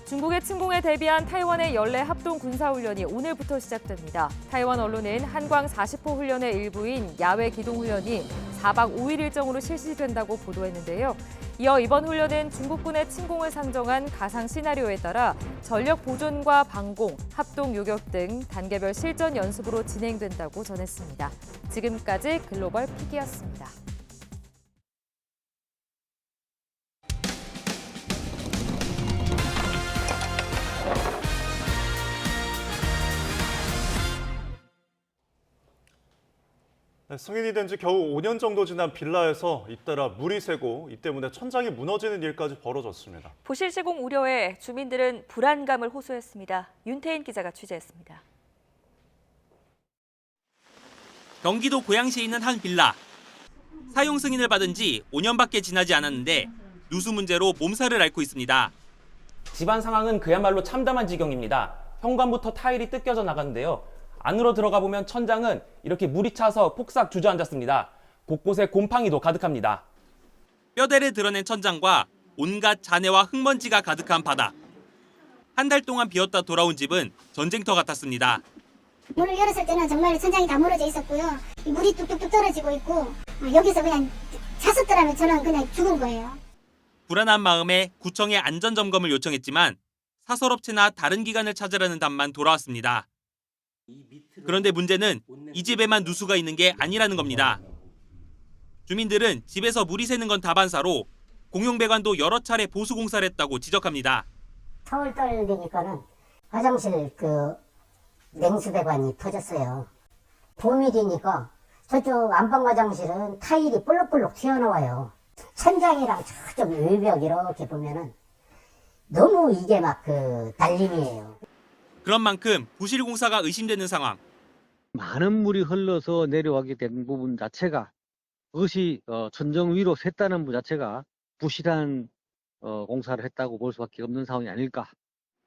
중국의 침공에 대비한 타이완의 연례 합동 군사훈련이 오늘부터 시작됩니다. 타이완 언론은 한광 40호 훈련의 일부인 야외 기동훈련이 4박 5일 일정으로 실시된다고 보도했는데요. 이어 이번 훈련은 중국군의 침공을 상정한 가상 시나리오에 따라 전력 보존과 방공, 합동 요격 등 단계별 실전 연습으로 진행된다고 전했습니다. 지금까지 글로벌 픽이었습니다. 승인이 된 지 겨우 5년 정도 지난 빌라에서 잇따라 물이 새고 이 때문에 천장이 무너지는 일까지 벌어졌습니다. 부실 시공 우려에 주민들은 불안감을 호소했습니다. 윤태인 기자가 취재했습니다. 경기도 고양시에 있는 한 빌라. 사용 승인을 받은 지 5년밖에 지나지 않았는데 누수 문제로 몸살을 앓고 있습니다. 집안 상황은 그야말로 참담한 지경입니다. 현관부터 타일이 뜯겨져 나가는데요. 안으로 들어가 보면 천장은 이렇게 물이 차서 폭삭 주저앉았습니다. 곳곳에 곰팡이도 가득합니다. 뼈대를 드러낸 천장과 온갖 잔해와 흙먼지가 가득한 바닥. 한 달 동안 비었다 돌아온 집은 전쟁터 같았습니다. 문을 열었을 때는 정말 천장이 다 무너져 있었고요. 물이 뚝뚝뚝 떨어지고 있고 여기서 그냥 찼었더라면 저는 그냥 죽은 거예요. 불안한 마음에 구청에 안전점검을 요청했지만 사설업체나 다른 기관을 찾으라는 답만 돌아왔습니다. 그런데 문제는 이 집에만 누수가 있는 게 아니라는 겁니다. 주민들은 집에서 물이 새는 건 다반사로 공용배관도 여러 차례 보수 공사를 했다고 지적합니다. 4월달 되니까는 화장실 냉수배관이 터졌어요. 봄이니까 저쪽 안방 화장실은 타일이 볼록볼록 튀어나와요. 천장이랑 저쪽 외벽 이렇게 보면은 너무 이게 막 날림이에요. 그런 만큼 부실 공사가 의심되는 상황. 많은 물이 흘러서 내려가게 된 부분 자체가 그것이 천정 위로 샜다는 부분 자체가 부실한 공사를 했다고 볼 수밖에 없는 상황이 아닐까.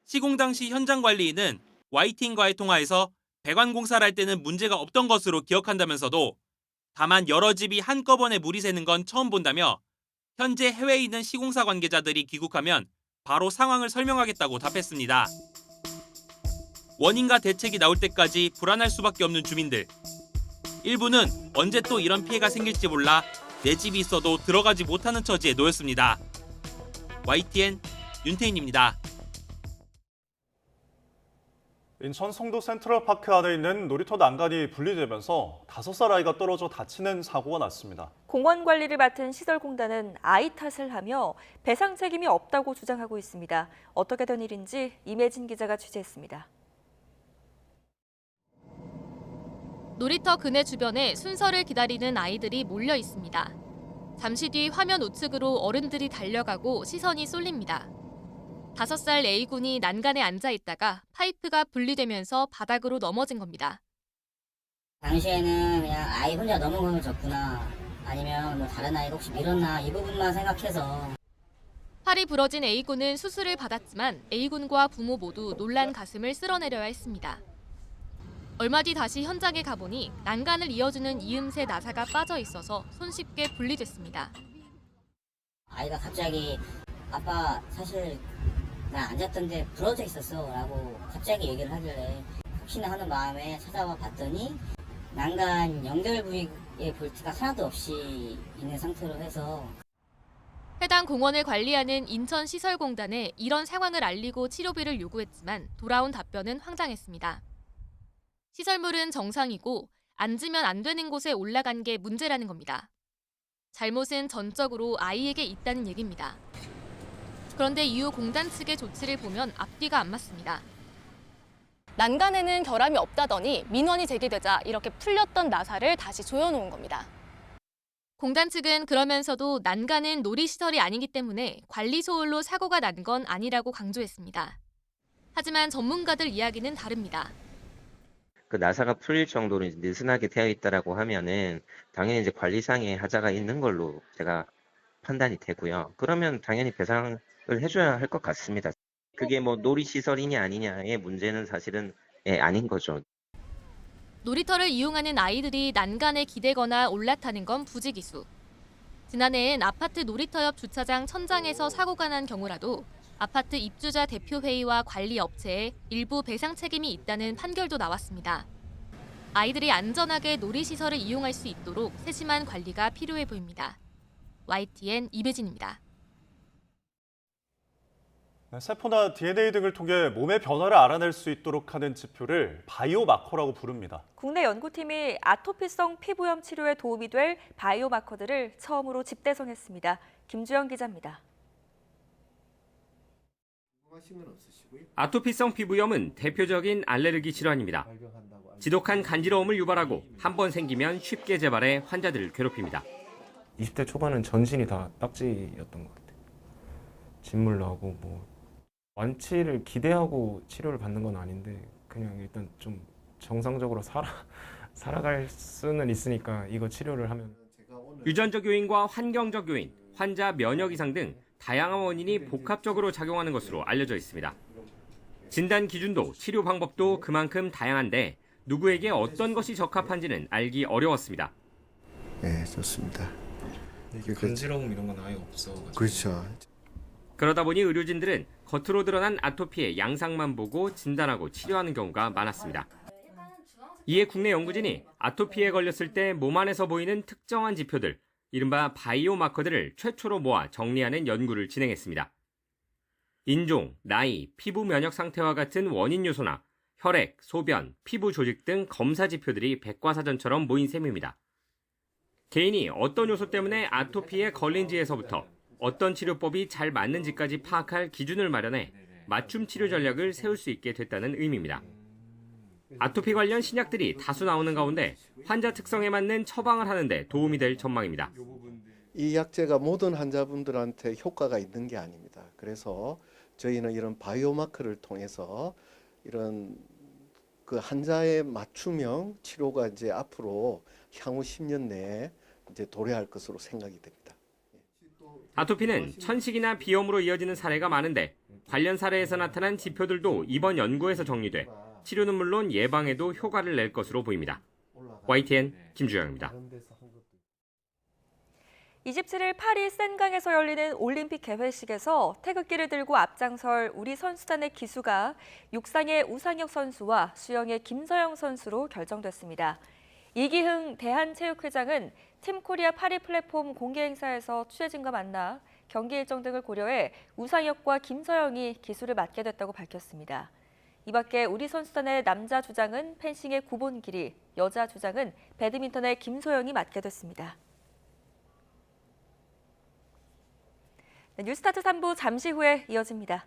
시공 당시 현장 관리인은 YTN과의 통화에서 배관 공사를 할 때는 문제가 없던 것으로 기억한다면서도 다만 여러 집이 한꺼번에 물이 새는 건 처음 본다며 현재 해외에 있는 시공사 관계자들이 귀국하면 바로 상황을 설명하겠다고 답했습니다. 원인과 대책이 나올 때까지 불안할 수밖에 없는 주민들. 일부는 언제 또 이런 피해가 생길지 몰라 내 집이 있어도 들어가지 못하는 처지에 놓였습니다. YTN 윤태인입니다. 인천 송도 센트럴파크 안에 있는 놀이터 난간이 분리되면서 5살 아이가 떨어져 다치는 사고가 났습니다. 공원 관리를 맡은 시설공단은 아이 탓을 하며 배상 책임이 없다고 주장하고 있습니다. 어떻게 된 일인지 임혜진 기자가 취재했습니다. 놀이터 그네 주변에 순서를 기다리는 아이들이 몰려 있습니다. 잠시 뒤 화면 우측으로 어른들이 달려가고 시선이 쏠립니다. 5살 A군이 난간에 앉아 있다가 파이프가 분리되면서 바닥으로 넘어진 겁니다. 당시에는 그냥 아이 혼자 넘어가면 졌구나, 아니면 뭐 다른 아이가 혹시 밀었나, 이 부분만 생각해서. 팔이 부러진 A군은 수술을 받았지만 A군과 부모 모두 놀란 가슴을 쓸어내려야 했습니다. 얼마 뒤 다시 현장에 가보니 난간을 이어주는 이음새 나사가 빠져 있어서 손쉽게 분리됐습니다. 아이가 갑자기 아빠 사실 나 앉았던데 부러져 있었어 라고 갑자기 얘기를 하길래 혹시나 하는 마음에 찾아와 봤더니 난간 연결 부위에 볼트가 하나도 없이 있는 상태로 해서. 해당 공원을 관리하는 인천시설공단에 이런 상황을 알리고 치료비를 요구했지만 돌아온 답변은 황당했습니다. 시설물은 정상이고 앉으면 안 되는 곳에 올라간 게 문제라는 겁니다. 잘못은 전적으로 아이에게 있다는 얘기입니다. 그런데 이후 공단 측의 조치를 보면 앞뒤가 안 맞습니다. 난간에는 결함이 없다더니 민원이 제기되자 이렇게 풀렸던 나사를 다시 조여놓은 겁니다. 공단 측은 그러면서도 난간은 놀이시설이 아니기 때문에 관리 소홀로 사고가 난 건 아니라고 강조했습니다. 하지만 전문가들 이야기는 다릅니다. 그 나사가 풀릴 정도로 이제 느슨하게 되어 있다라고 하면은 당연히 이제 관리상의 하자가 있는 걸로 제가 판단이 되고요. 그러면 당연히 배상을 해줘야 할 것 같습니다. 그게 뭐 놀이시설이냐 아니냐의 문제는 사실은 아닌 거죠. 놀이터를 이용하는 아이들이 난간에 기대거나 올라타는 건 부지기수. 지난해엔 아파트 놀이터 옆 주차장 천장에서 사고가 난 경우라도 아파트 입주자 대표회의와 관리 업체에 일부 배상 책임이 있다는 판결도 나왔습니다. 아이들이 안전하게 놀이시설을 이용할 수 있도록 세심한 관리가 필요해 보입니다. YTN 이배진입니다. 세포나 DNA 등을 통해 몸의 변화를 알아낼 수 있도록 하는 지표를 바이오마커라고 부릅니다. 국내 연구팀이 아토피성 피부염 치료에 도움이 될 바이오마커들을 처음으로 집대성했습니다. 김주영 기자입니다. 아토피성 피부염은 대표적인 알레르기 질환입니다. 지독한 간지러움을 유발하고 한 번 생기면 쉽게 재발해 환자들을 괴롭힙니다. 20대 초반은 전신이 다 딱지였던 것 같아요. 진물 나고 완치를 기대하고 치료를 받는 건 아닌데 그냥 일단 좀 정상적으로 살아갈 수는 있으니까 이거 치료를 하면. 유전적 요인과 환경적 요인, 환자 면역 이상 등 다양한 원인이 복합적으로 작용하는 것으로 알려져 있습니다. 진단 기준도 치료 방법도 그만큼 다양한데 누구에게 어떤 것이 적합한지는 알기 어려웠습니다. 네, 좋습니다. 간지러움 이런 건 아예 없어가지고. 그렇죠. 그러다 보니 의료진들은 겉으로 드러난 아토피의 양상만 보고 진단하고 치료하는 경우가 많았습니다. 이에 국내 연구진이 아토피에 걸렸을 때 몸 안에서 보이는 특정한 지표들, 이른바 바이오마커들을 최초로 모아 정리하는 연구를 진행했습니다. 인종, 나이, 피부 면역 상태와 같은 원인 요소나 혈액, 소변, 피부 조직 등 검사 지표들이 백과사전처럼 모인 셈입니다. 개인이 어떤 요소 때문에 아토피에 걸린지에서부터 어떤 치료법이 잘 맞는지까지 파악할 기준을 마련해 맞춤 치료 전략을 세울 수 있게 됐다는 의미입니다. 아토피 관련 신약들이 다수 나오는 가운데 환자 특성에 맞는 처방을 하는 데 도움이 될 전망입니다. 이 약제가 모든 환자분들한테 효과가 있는 게 아닙니다. 그래서 저희는 이런 바이오마커를 통해서 이런 그 환자의 맞춤형 치료가 이제 앞으로 향후 10년 내에 이제 도래할 것으로 생각이 됩니다. 아토피는 천식이나 비염으로 이어지는 사례가 많은데 관련 사례에서 나타난 지표들도 이번 연구에서 정리돼 치료는 물론 예방에도 효과를 낼 것으로 보입니다. YTN 김주영입니다. 27일 파리 센강에서 열리는 올림픽 개회식에서 태극기를 들고 앞장설 우리 선수단의 기수가 육상의 우상혁 선수와 수영의 김서영 선수로 결정됐습니다. 이기흥 대한체육회장은 팀 코리아 파리 플랫폼 공개 행사에서 취재진과 만나 경기 일정 등을 고려해 우상혁과 김서영이 기수를 맡게 됐다고 밝혔습니다. 이 밖에 우리 선수단의 남자 주장은 펜싱의 구본길이, 여자 주장은 배드민턴의 김소영이 맡게 됐습니다. 네, 뉴스타트 3부 잠시 후에 이어집니다.